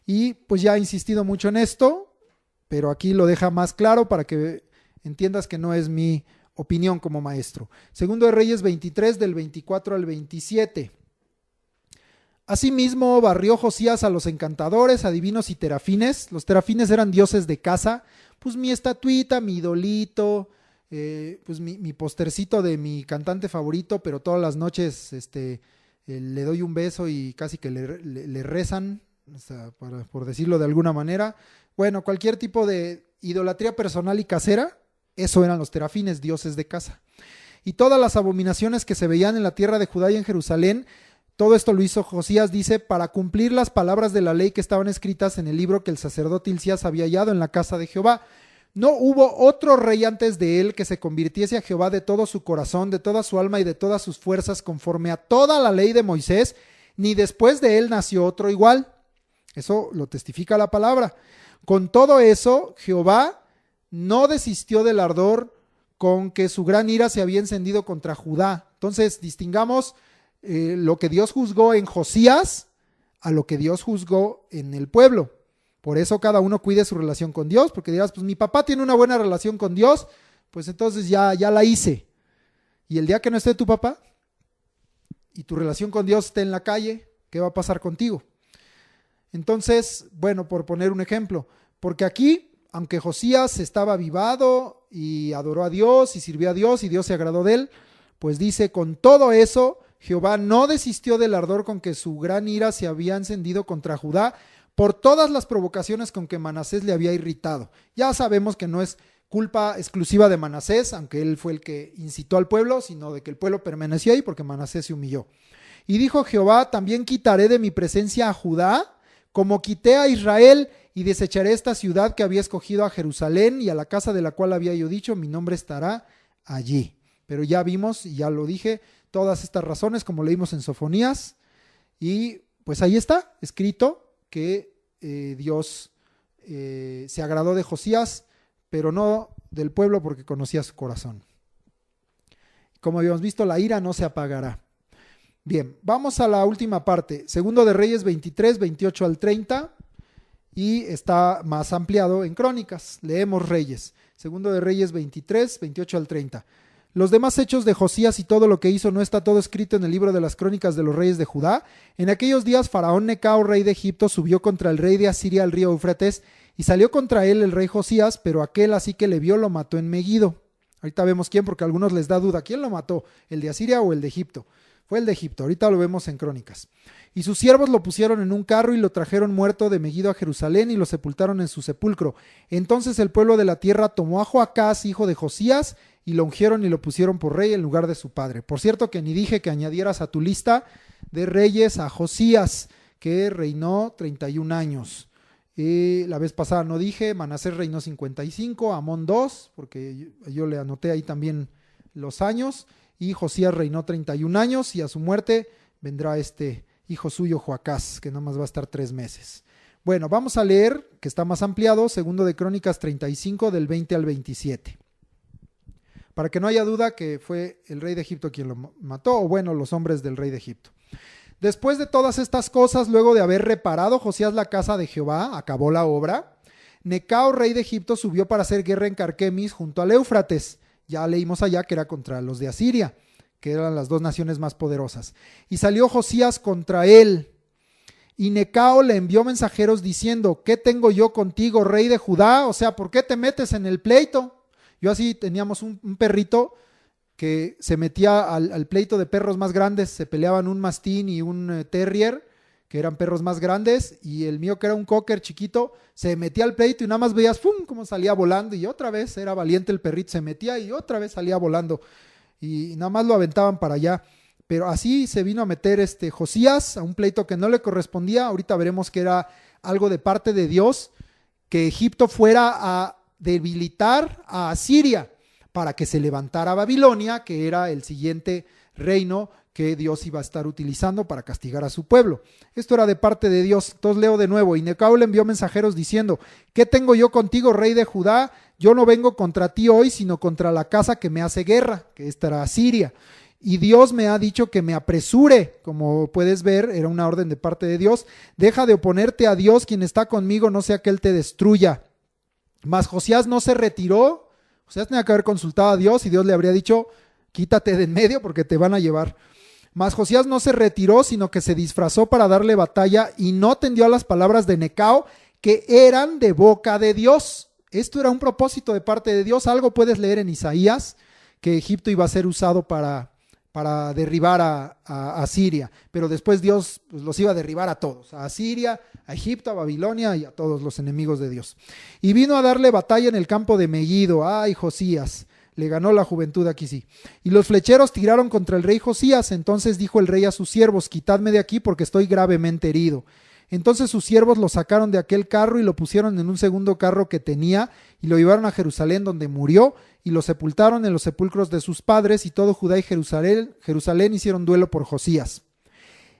[SPEAKER 1] y pues ya he insistido mucho en esto, pero aquí lo deja más claro para que entiendas que no es mi opinión como maestro. Segundo de Reyes 23 del 24 al 27. Asimismo barrió Josías a los encantadores, adivinos y terafines. Los terafines eran dioses de casa, pues mi estatuita, mi idolito, pues mi postercito de mi cantante favorito, pero todas las noches le doy un beso y casi que le rezan, o sea, por decirlo de alguna manera. Bueno, cualquier tipo de idolatría personal y casera, eso eran los terafines, dioses de casa. Y todas las abominaciones que se veían en la tierra de Judá y en Jerusalén, todo esto lo hizo Josías, dice, para cumplir las palabras de la ley que estaban escritas en el libro que el sacerdote Hilcías había hallado en la casa de Jehová. No hubo otro rey antes de él que se convirtiese a Jehová de todo su corazón, de toda su alma y de todas sus fuerzas, conforme a toda la ley de Moisés, ni después de él nació otro igual. Eso lo testifica la palabra. Con todo eso, Jehová no desistió del ardor con que su gran ira se había encendido contra Judá. Entonces, distingamos lo que Dios juzgó en Josías a lo que Dios juzgó en el pueblo. Por eso cada uno cuide su relación con Dios, porque dirás, pues mi papá tiene una buena relación con Dios, pues entonces ya la hice. Y el día que no esté tu papá, y tu relación con Dios está en la calle, ¿qué va a pasar contigo? Entonces, bueno, por poner un ejemplo, porque aquí, aunque Josías estaba avivado y adoró a Dios y sirvió a Dios y Dios se agradó de él, pues dice, con todo eso, Jehová no desistió del ardor con que su gran ira se había encendido contra Judá por todas las provocaciones con que Manasés le había irritado. Ya sabemos que no es culpa exclusiva de Manasés, aunque él fue el que incitó al pueblo, sino de que el pueblo permaneció ahí porque Manasés se humilló. Y dijo Jehová, también quitaré de mi presencia a Judá, como quité a Israel, y desecharé esta ciudad que había escogido a Jerusalén, y a la casa de la cual había yo dicho, mi nombre estará allí. Pero ya vimos, y ya lo dije, todas estas razones, como leímos en Sofonías, y pues ahí está, escrito que Dios se agradó de Josías, pero no del pueblo porque conocía su corazón. Como habíamos visto, la ira no se apagará. Bien, vamos a la última parte, Segundo de Reyes 23, 28 al 30, y está más ampliado en Crónicas. Leemos Reyes, Segundo de Reyes 23, 28 al 30. Los demás hechos de Josías y todo lo que hizo, ¿no está todo escrito en el libro de las crónicas de los reyes de Judá? En aquellos días Faraón Necao, rey de Egipto, subió contra el rey de Asiria al río Éufrates, y salió contra él el rey Josías, pero aquel así que le vio lo mató en Megido. Ahorita vemos quién, porque a algunos les da duda, ¿quién lo mató? ¿El de Asiria o el de Egipto? Fue el de Egipto, ahorita lo vemos en Crónicas. Y sus siervos lo pusieron en un carro y lo trajeron muerto de Megido a Jerusalén y lo sepultaron en su sepulcro. Entonces el pueblo de la tierra tomó a Joacás, hijo de Josías, y lo ungieron y lo pusieron por rey en lugar de su padre. Por cierto que ni dije que añadieras a tu lista de reyes a Josías, que reinó 31 años. La vez pasada no dije, Manasés reinó 55, Amón 2, porque yo le anoté ahí también los años, y Josías reinó 31 años, y a su muerte vendrá este hijo suyo Joacás, que nomás va a estar 3 meses. Bueno, vamos a leer, que está más ampliado, Segundo de Crónicas 35, del 20 al 27. Para que no haya duda que fue el rey de Egipto quien lo mató, o bueno, los hombres del rey de Egipto. Después de todas estas cosas, luego de haber reparado Josías la casa de Jehová, acabó la obra, Necao, rey de Egipto, subió para hacer guerra en Carquemis junto al Éufrates. Ya leímos allá que era contra los de Asiria, que eran las 2 naciones más poderosas. Y salió Josías contra él. Y Necao le envió mensajeros diciendo, ¿qué tengo yo contigo, rey de Judá? O sea, ¿por qué te metes en el pleito? Yo así teníamos un perrito que se metía al pleito de perros más grandes, se peleaban un mastín y un terrier, que eran perros más grandes, y el mío, que era un cocker chiquito, se metía al pleito y nada más veías ¡pum!, como salía volando, y otra vez era valiente el perrito, se metía y otra vez salía volando, y nada más lo aventaban para allá. Pero así se vino a meter Josías a un pleito que no le correspondía. Ahorita veremos que era algo de parte de Dios, que Egipto fuera a debilitar a Asiria para que se levantara Babilonia, que era el siguiente reino que Dios iba a estar utilizando para castigar a su pueblo. Esto era de parte de Dios. Entonces leo de nuevo. Y Necao le envió mensajeros diciendo, ¿qué tengo yo contigo, rey de Judá? Yo no vengo contra ti hoy, sino contra la casa que me hace guerra, que esta era Asiria. Y Dios me ha dicho que me apresure. Como puedes ver, era una orden de parte de Dios. Deja de oponerte a Dios, quien está conmigo, no sea que Él te destruya. Mas Josías no se retiró. Josías tenía que haber consultado a Dios y Dios le habría dicho, quítate de en medio porque te van a llevar. Mas Josías no se retiró, sino que se disfrazó para darle batalla y no atendió a las palabras de Necao, que eran de boca de Dios. Esto era un propósito de parte de Dios. Algo puedes leer en Isaías, que Egipto iba a ser usado para derribar a Siria, pero después Dios pues, los iba a derribar a todos, a Asiria, a Egipto, a Babilonia y a todos los enemigos de Dios. Y vino a darle batalla en el campo de Megido. ¡Ay, Josías! Le ganó la juventud, aquí sí. Y los flecheros tiraron contra el rey Josías. Entonces dijo el rey a sus siervos, quitadme de aquí porque estoy gravemente herido. Entonces sus siervos lo sacaron de aquel carro y lo pusieron en un segundo carro que tenía y lo llevaron a Jerusalén, donde murió, y lo sepultaron en los sepulcros de sus padres, y todo Judá y Jerusalén hicieron duelo por Josías.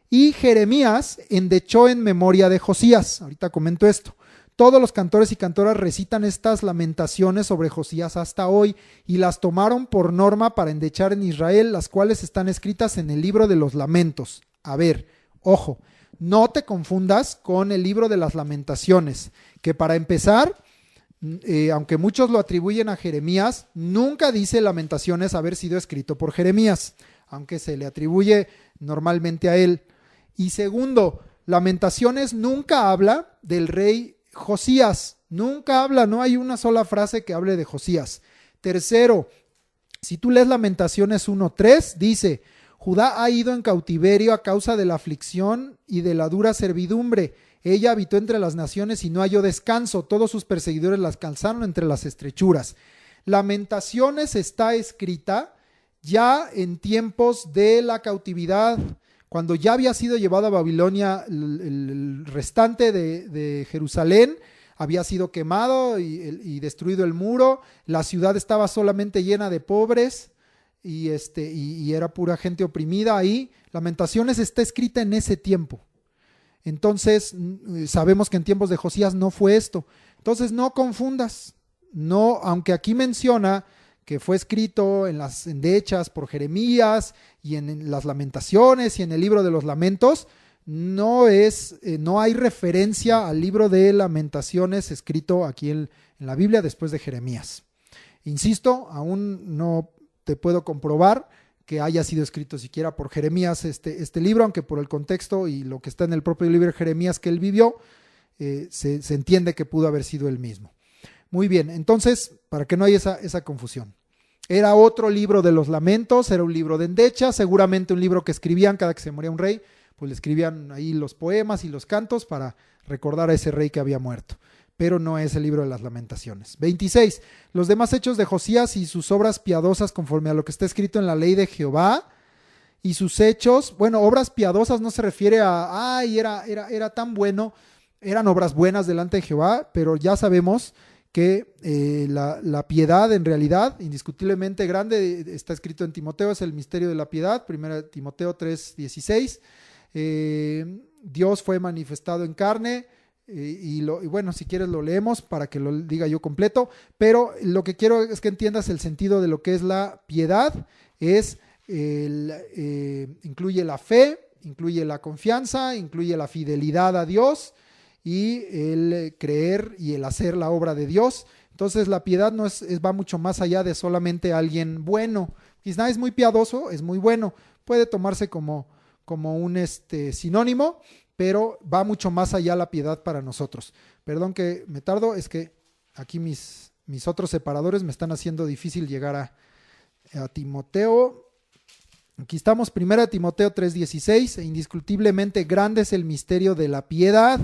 [SPEAKER 1] Y Jeremías endechó en memoria de Josías. Ahorita comento esto. Todos los cantores y cantoras recitan estas lamentaciones sobre Josías hasta hoy, y las tomaron por norma para endechar en Israel, las cuales están escritas en el libro de los lamentos. A ver, ojo, no te confundas con el libro de las lamentaciones, que para empezar, aunque muchos lo atribuyen a Jeremías, nunca dice Lamentaciones haber sido escrito por Jeremías. aunque se le atribuye normalmente a él. Y segundo, Lamentaciones nunca habla del rey Josías, nunca habla, no hay una sola frase que hable de Josías. Tercero, si tú lees Lamentaciones 1:3, dice: Judá ha ido en cautiverio a causa de la aflicción y de la dura servidumbre. Ella habitó entre las naciones y no halló descanso. Todos sus perseguidores la alcanzaron entre las estrechuras. Lamentaciones está escrita ya en tiempos de la cautividad, cuando ya había sido llevado a Babilonia el restante de Jerusalén, había sido quemado y destruido el muro, la ciudad estaba solamente llena de pobres y era pura gente oprimida ahí. Lamentaciones está escrita en ese tiempo. Entonces, sabemos que en tiempos de Josías no fue esto. Entonces, no confundas. No, aunque aquí menciona que fue escrito en las endechas por Jeremías y en las Lamentaciones y en el libro de los Lamentos, no hay referencia al libro de Lamentaciones escrito aquí en la Biblia después de Jeremías. Insisto, aún no te puedo comprobar que haya sido escrito siquiera por Jeremías este libro, aunque por el contexto y lo que está en el propio libro de Jeremías que él vivió, se entiende que pudo haber sido él mismo. Muy bien, entonces, para que no haya esa confusión. Era otro libro de los lamentos, era un libro de endecha, seguramente un libro que escribían cada que se moría un rey, pues le escribían ahí los poemas y los cantos para recordar a ese rey que había muerto. Pero no es el libro de las Lamentaciones. 26. Los demás hechos de Josías y sus obras piadosas conforme a lo que está escrito en la ley de Jehová y sus hechos. Bueno, obras piadosas no se refiere a, era tan bueno, eran obras buenas delante de Jehová, pero ya sabemos que la piedad en realidad, indiscutiblemente grande, está escrito en Timoteo, es el misterio de la piedad, 1 Timoteo 3:16. Dios fue manifestado en carne, y bueno, si quieres lo leemos para que lo diga yo completo, pero lo que quiero es que entiendas el sentido de lo que es la piedad. Incluye la fe, incluye la confianza, incluye la fidelidad a Dios y el creer y el hacer la obra de Dios. Entonces la piedad va mucho más allá de solamente alguien bueno. Quizá es muy piadoso, es muy bueno, puede tomarse como un sinónimo, pero va mucho más allá la piedad para nosotros. Perdón que me tardo, es que aquí mis otros separadores me están haciendo difícil llegar a Timoteo. Aquí estamos, 1 Timoteo 3:16, indiscutiblemente grande es el misterio de la piedad.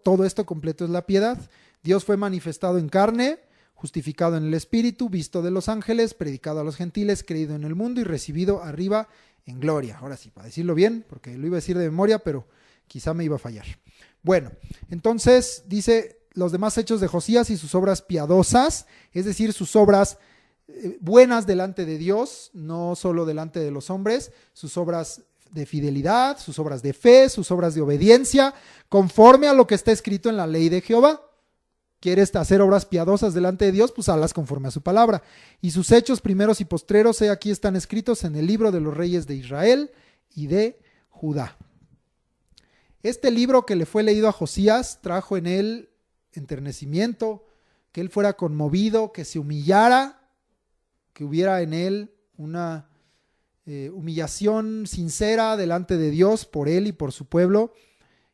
[SPEAKER 1] Todo esto completo es la piedad. Dios fue manifestado en carne, justificado en el Espíritu, visto de los ángeles, predicado a los gentiles, creído en el mundo y recibido arriba en gloria. Ahora sí, para decirlo bien, porque lo iba a decir de memoria, pero quizá me iba a fallar. Bueno, entonces dice los demás hechos de Josías y sus obras piadosas, es decir, sus obras buenas delante de Dios, no solo delante de los hombres, sus obras de fidelidad, sus obras de fe, sus obras de obediencia, conforme a lo que está escrito en la ley de Jehová. ¿Quieres hacer obras piadosas delante de Dios? Pues hazlas conforme a su palabra. Y sus hechos primeros y postreros, aquí están escritos en el libro de los reyes de Israel y de Judá. Este libro que le fue leído a Josías trajo en él enternecimiento, que él fuera conmovido, que se humillara, que hubiera en él una humillación sincera delante de Dios por él y por su pueblo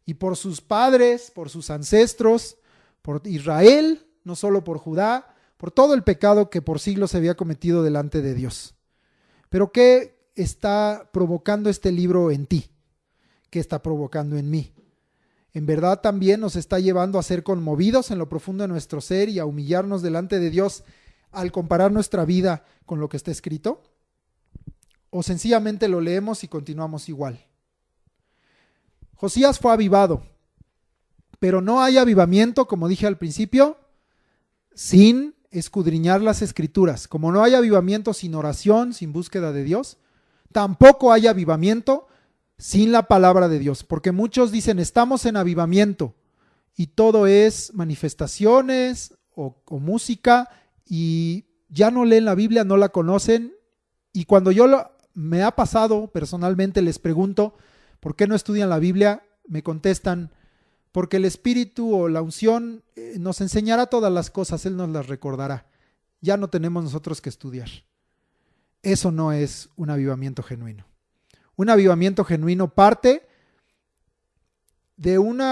[SPEAKER 1] y por sus padres, por sus ancestros, por Israel, no solo por Judá, por todo el pecado que por siglos se había cometido delante de Dios. Pero ¿qué está provocando este libro en ti? ¿Qué está provocando en mí? ¿En verdad también nos está llevando a ser conmovidos en lo profundo de nuestro ser y a humillarnos delante de Dios al comparar nuestra vida con lo que está escrito? ¿O sencillamente lo leemos y continuamos igual? Josías fue avivado, pero no hay avivamiento, como dije al principio, sin escudriñar las escrituras. Como no hay avivamiento sin oración, sin búsqueda de Dios, tampoco hay avivamiento sin la palabra de Dios. Porque muchos dicen, estamos en avivamiento, y todo es manifestaciones o música, y ya no leen la Biblia, no la conocen. Y cuando me ha pasado personalmente, les pregunto, ¿por qué no estudian la Biblia? Me contestan, porque el Espíritu o la unción nos enseñará todas las cosas, Él nos las recordará. Ya no tenemos nosotros que estudiar. eso no es un avivamiento genuino. Un avivamiento genuino parte de un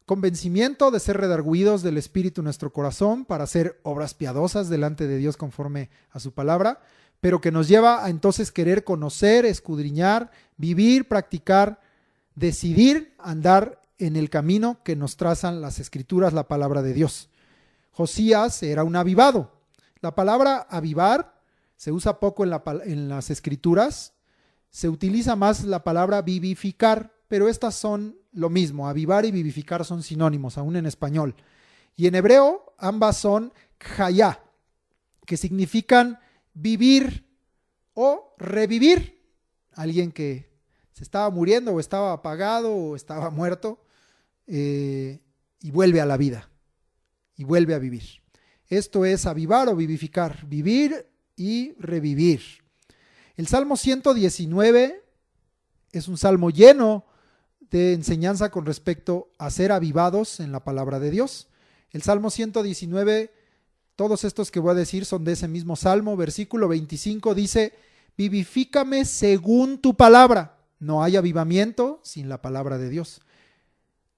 [SPEAKER 1] convencimiento de ser redargüidos del Espíritu en nuestro corazón para hacer obras piadosas delante de Dios conforme a su palabra, pero que nos lleva a entonces querer conocer, escudriñar, vivir, practicar, decidir andar en el camino que nos trazan las Escrituras, la palabra de Dios. Josías era un avivado. La palabra avivar se usa poco en las Escrituras, se utiliza más la palabra vivificar, pero estas son lo mismo. Avivar y vivificar son sinónimos, aún en español. Y en hebreo ambas son chayá, que significan vivir o revivir. Alguien que se estaba muriendo o estaba apagado o estaba muerto y vuelve a la vida y vuelve a vivir. Esto es avivar o vivificar, vivir y revivir. El Salmo 119 es un salmo lleno de enseñanza con respecto a ser avivados en la palabra de Dios. El Salmo 119, todos estos que voy a decir son de ese mismo salmo. Versículo 25 dice: vivifícame según tu palabra. No hay avivamiento sin la palabra de Dios.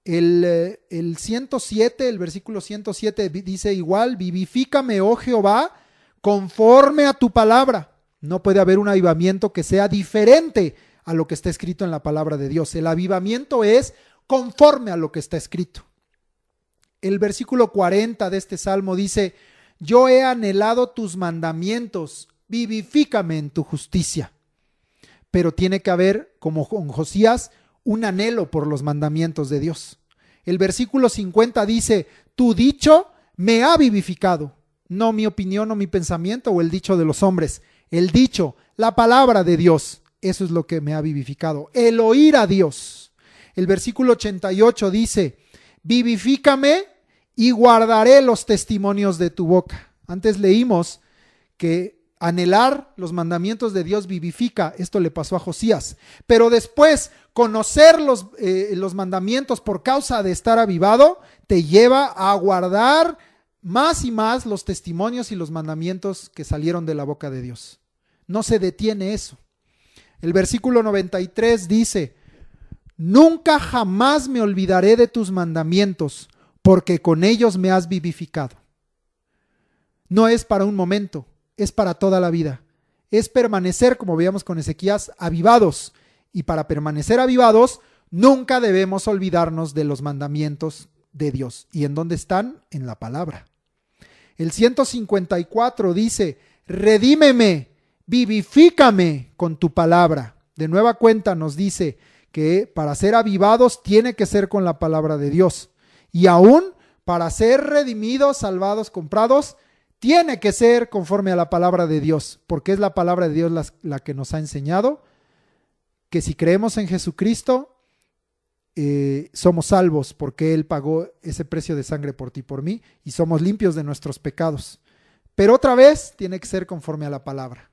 [SPEAKER 1] El 107, el versículo 107 dice igual: vivifícame, oh Jehová, conforme a tu palabra. No puede haber un avivamiento que sea diferente a lo que está escrito en la palabra de Dios. El avivamiento es conforme a lo que está escrito. El versículo 40 de este salmo dice: yo he anhelado tus mandamientos, vivifícame en tu justicia. Pero tiene que haber, como con Josías, un anhelo por los mandamientos de Dios. El versículo 50 dice: tu dicho me ha vivificado. No mi opinión o mi pensamiento o el dicho de los hombres. El dicho, la palabra de Dios. Eso es lo que me ha vivificado. El oír a Dios. El versículo 88 dice: vivifícame y guardaré los testimonios de tu boca. Antes leímos que anhelar los mandamientos de Dios vivifica. Esto le pasó a Josías. Pero después, conocer los mandamientos por causa de estar avivado te lleva a guardar más y más los testimonios y los mandamientos que salieron de la boca de Dios. No se detiene eso. El versículo 93 dice: nunca jamás me olvidaré de tus mandamientos, porque con ellos me has vivificado. No es para un momento, es para toda la vida. Es permanecer, como veíamos con Ezequías, avivados. Y para permanecer avivados, nunca debemos olvidarnos de los mandamientos de Dios. ¿Y en dónde están? En la palabra. El 154 dice: redímeme, vivifícame con tu palabra. De nueva cuenta nos dice que para ser avivados tiene que ser con la palabra de Dios. Y aún para ser redimidos, salvados, comprados, tiene que ser conforme a la palabra de Dios, porque es la palabra de Dios la que nos ha enseñado que si creemos en Jesucristo, somos salvos, porque Él pagó ese precio de sangre por ti y por mí, y somos limpios de nuestros pecados. Pero otra vez tiene que ser conforme a la palabra.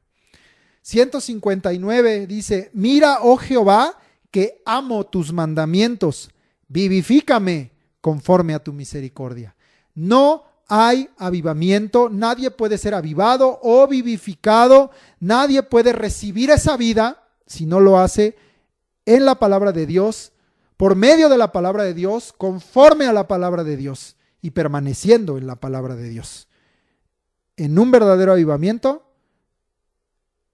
[SPEAKER 1] 159 dice: mira, oh Jehová, que amo tus mandamientos, vivifícame conforme a tu misericordia. No hay avivamiento, nadie puede ser avivado o vivificado, nadie puede recibir esa vida si no lo hace en la palabra de Dios, por medio de la palabra de Dios, conforme a la palabra de Dios y permaneciendo en la palabra de Dios. En un verdadero avivamiento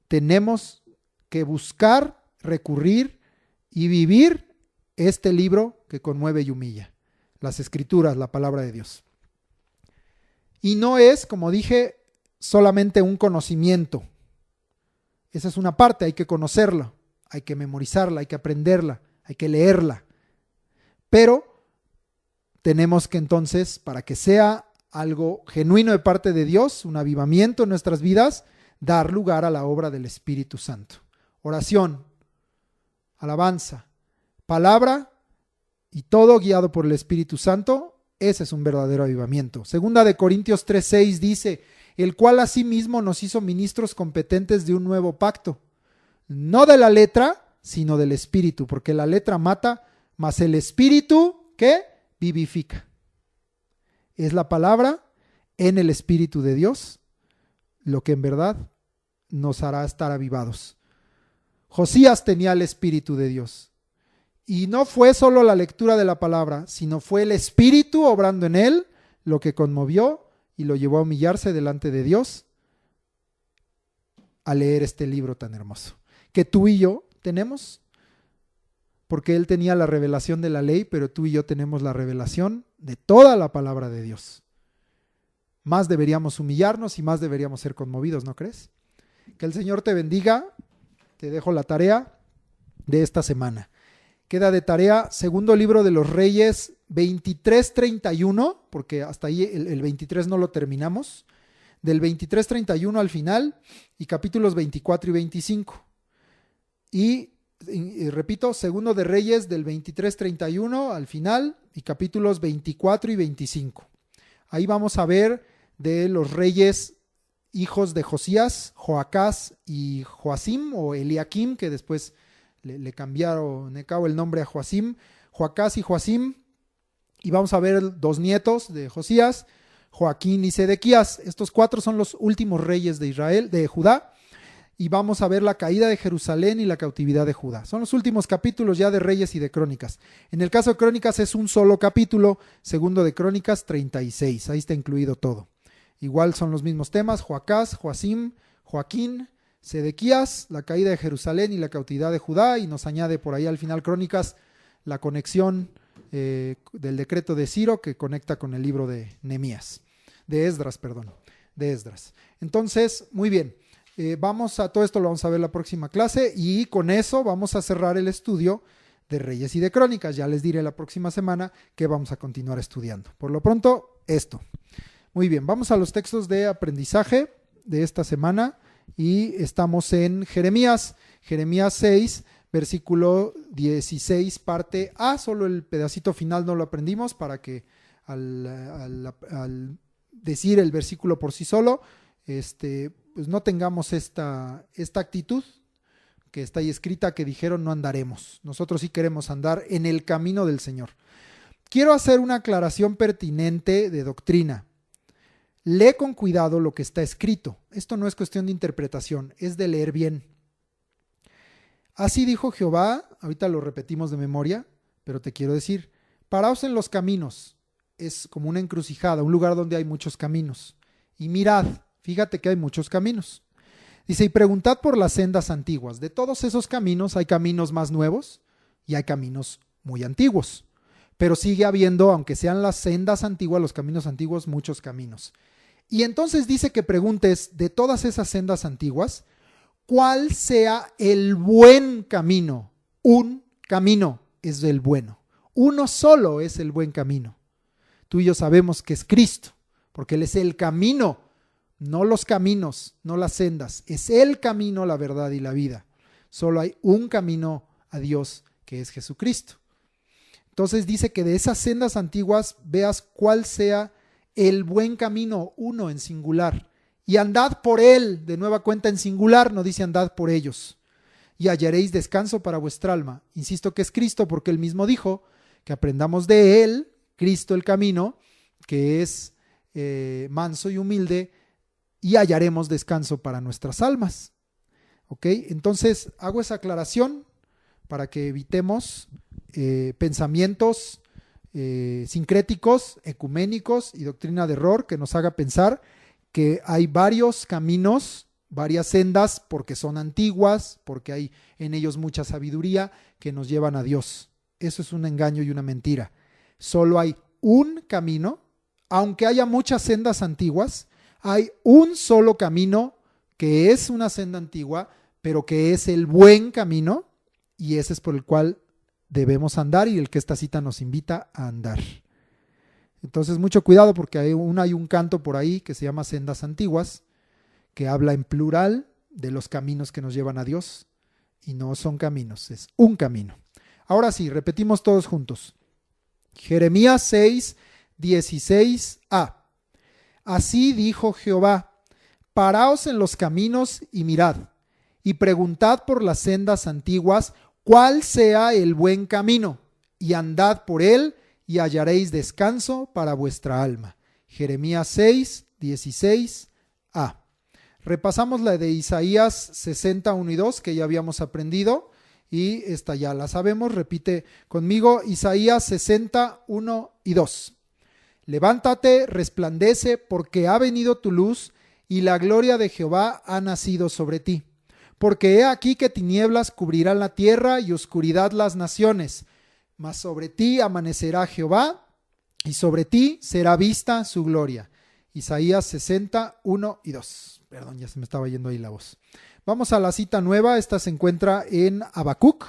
[SPEAKER 1] tenemos que buscar, recurrir y vivir este libro que conmueve y humilla, las Escrituras, la palabra de Dios. Y no es, como dije, solamente un conocimiento. Esa es una parte, hay que conocerla, hay que memorizarla, hay que aprenderla, hay que leerla. Pero tenemos que entonces, para que sea algo genuino de parte de Dios, un avivamiento en nuestras vidas, dar lugar a la obra del Espíritu Santo. Oración, alabanza, palabra y todo guiado por el Espíritu Santo. Ese es un verdadero avivamiento. Segunda de Corintios 3:6 dice: el cual asimismo nos hizo ministros competentes de un nuevo pacto, no de la letra, sino del Espíritu, porque la letra mata, mas el Espíritu, ¿qué? Vivifica. Es la palabra en el Espíritu de Dios lo que en verdad nos hará estar avivados. Josías tenía el Espíritu de Dios. Y no fue solo la lectura de la palabra, sino fue el Espíritu obrando en él lo que conmovió y lo llevó a humillarse delante de Dios a leer este libro tan hermoso que tú y yo tenemos, porque él tenía la revelación de la ley, pero tú y yo tenemos la revelación de toda la palabra de Dios. Más deberíamos humillarnos y más deberíamos ser conmovidos, ¿no crees? Que el Señor te bendiga. Te dejo la tarea de esta semana. Queda de tarea Segundo Libro de los Reyes 23:31, porque hasta ahí el 23 no lo terminamos, del 23:31 al final, y capítulos 24 y 25. Y repito, Segundo de Reyes del 23:31 al final, y capítulos 24 y 25. Ahí vamos a ver de los reyes hijos de Josías, Joacás y Joacim, o Eliakim, que después le cambiaron el nombre a Joacim, Joacás y Joacim, y vamos a ver dos nietos de Josías, Joaquín y Sedequías. Estos cuatro son los últimos reyes de Israel, de Judá, y vamos a ver la caída de Jerusalén y la cautividad de Judá. Son los últimos capítulos ya de Reyes y de Crónicas. En el caso de Crónicas es un solo capítulo, Segundo de Crónicas 36, ahí está incluido todo. Igual son los mismos temas, Joacás, Joacim, Joaquín, Sedequías, la caída de Jerusalén y la cautividad de Judá, y nos añade por ahí al final Crónicas la conexión del decreto de Ciro que conecta con el libro de Esdras. Entonces, muy bien, todo esto lo vamos a ver la próxima clase, y con eso vamos a cerrar el estudio de Reyes y de Crónicas. Ya les diré la próxima semana que vamos a continuar estudiando. Por lo pronto, esto. Muy bien, vamos a los textos de aprendizaje de esta semana, y estamos en Jeremías 6, versículo 16, parte A. Solo el pedacito final no lo aprendimos para que al decir el versículo por sí solo, pues no tengamos esta actitud que está ahí escrita, que dijeron no andaremos. Nosotros sí queremos andar en el camino del Señor. Quiero hacer una aclaración pertinente de doctrina. Lee con cuidado lo que está escrito. Esto no es cuestión de interpretación, es de leer bien. Así dijo Jehová, ahorita lo repetimos de memoria, pero te quiero decir, paraos en los caminos. Es como una encrucijada, un lugar donde hay muchos caminos. Y mirad, fíjate que hay muchos caminos. Dice, y preguntad por las sendas antiguas. De todos esos caminos hay caminos más nuevos y hay caminos muy antiguos. Pero sigue habiendo, aunque sean las sendas antiguas, los caminos antiguos, muchos caminos. Y entonces dice que preguntes de todas esas sendas antiguas, ¿cuál sea el buen camino? Un camino es el bueno. Uno solo es el buen camino. Tú y yo sabemos que es Cristo, porque Él es el camino, no los caminos, no las sendas. Es el camino, la verdad y la vida. Solo hay un camino a Dios, que es Jesucristo. Entonces dice que de esas sendas antiguas veas cuál sea el buen camino, uno en singular, y andad por él, de nueva cuenta en singular, no dice andad por ellos, y hallaréis descanso para vuestra alma. Insisto que es Cristo, porque él mismo dijo que aprendamos de él, Cristo el camino, que es manso y humilde, y hallaremos descanso para nuestras almas. ¿Ok? Entonces hago esa aclaración para que evitemos pensamientos sincréticos, ecuménicos y doctrina de error que nos haga pensar que hay varios caminos, varias sendas, porque son antiguas, porque hay en ellos mucha sabiduría que nos llevan a Dios. Eso es un engaño y una mentira. Solo hay un camino, aunque haya muchas sendas antiguas, hay un solo camino que es una senda antigua, pero que es el buen camino, y ese es por el cual debemos andar y el que esta cita nos invita a andar. Entonces mucho cuidado, porque hay un canto por ahí que se llama Sendas Antiguas, que habla en plural de los caminos que nos llevan a Dios, y no son caminos, es un camino. Ahora sí, repetimos todos juntos. Jeremías 6, 16a. Así dijo Jehová, paraos en los caminos y mirad, y preguntad por las sendas antiguas, cuál sea el buen camino, y andad por él, y hallaréis descanso para vuestra alma. Jeremías 6, 16a. Repasamos la de Isaías 60, 1 y 2, que ya habíamos aprendido, y esta ya la sabemos. Repite conmigo Isaías 60, 1 y 2. Levántate, resplandece, porque ha venido tu luz, y la gloria de Jehová ha nacido sobre ti. Porque he aquí que tinieblas cubrirán la tierra y oscuridad las naciones, mas sobre ti amanecerá Jehová, y sobre ti será vista su gloria. Isaías 60, 1 y 2. Perdón, ya se me estaba yendo ahí la voz. Vamos a la cita nueva. Esta se encuentra en Habacuc.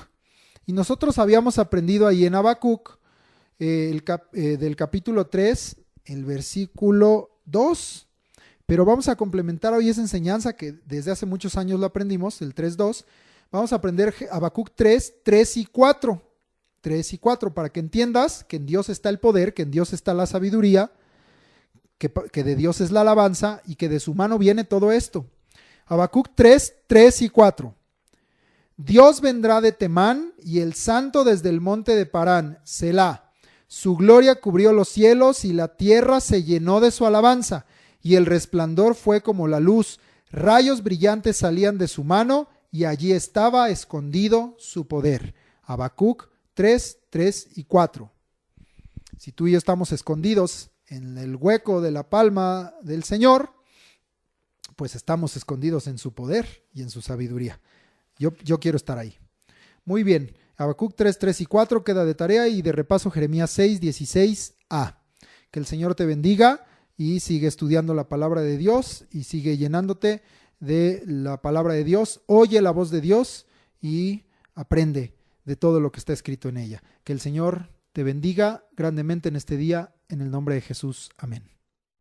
[SPEAKER 1] Y nosotros habíamos aprendido ahí en Habacuc del capítulo 3, el versículo 2. Pero vamos a complementar hoy esa enseñanza que desde hace muchos años lo aprendimos, el 3.2. Vamos a aprender Habacuc 3 y 4. 3 y 4, para que entiendas que en Dios está el poder, que en Dios está la sabiduría, que de Dios es la alabanza y que de su mano viene todo esto. Habacuc 3 y 4. Dios vendrá de Temán y el santo desde el monte de Parán, Selah. Su gloria cubrió los cielos y la tierra se llenó de su alabanza, y el resplandor fue como la luz. Rayos brillantes salían de su mano y allí estaba escondido su poder. Habacuc 3 y 4. Si tú y yo estamos escondidos en el hueco de la palma del Señor, pues estamos escondidos en su poder y en su sabiduría. Yo quiero estar ahí. Muy bien, Habacuc 3 y 4 queda de tarea, y de repaso Jeremías 6, 16a. Que el Señor te bendiga y sigue estudiando la palabra de Dios y sigue llenándote de la palabra de Dios. Oye la voz de Dios y aprende de todo lo que está escrito en ella. Que el Señor te bendiga grandemente en este día, en el nombre de Jesús. Amén.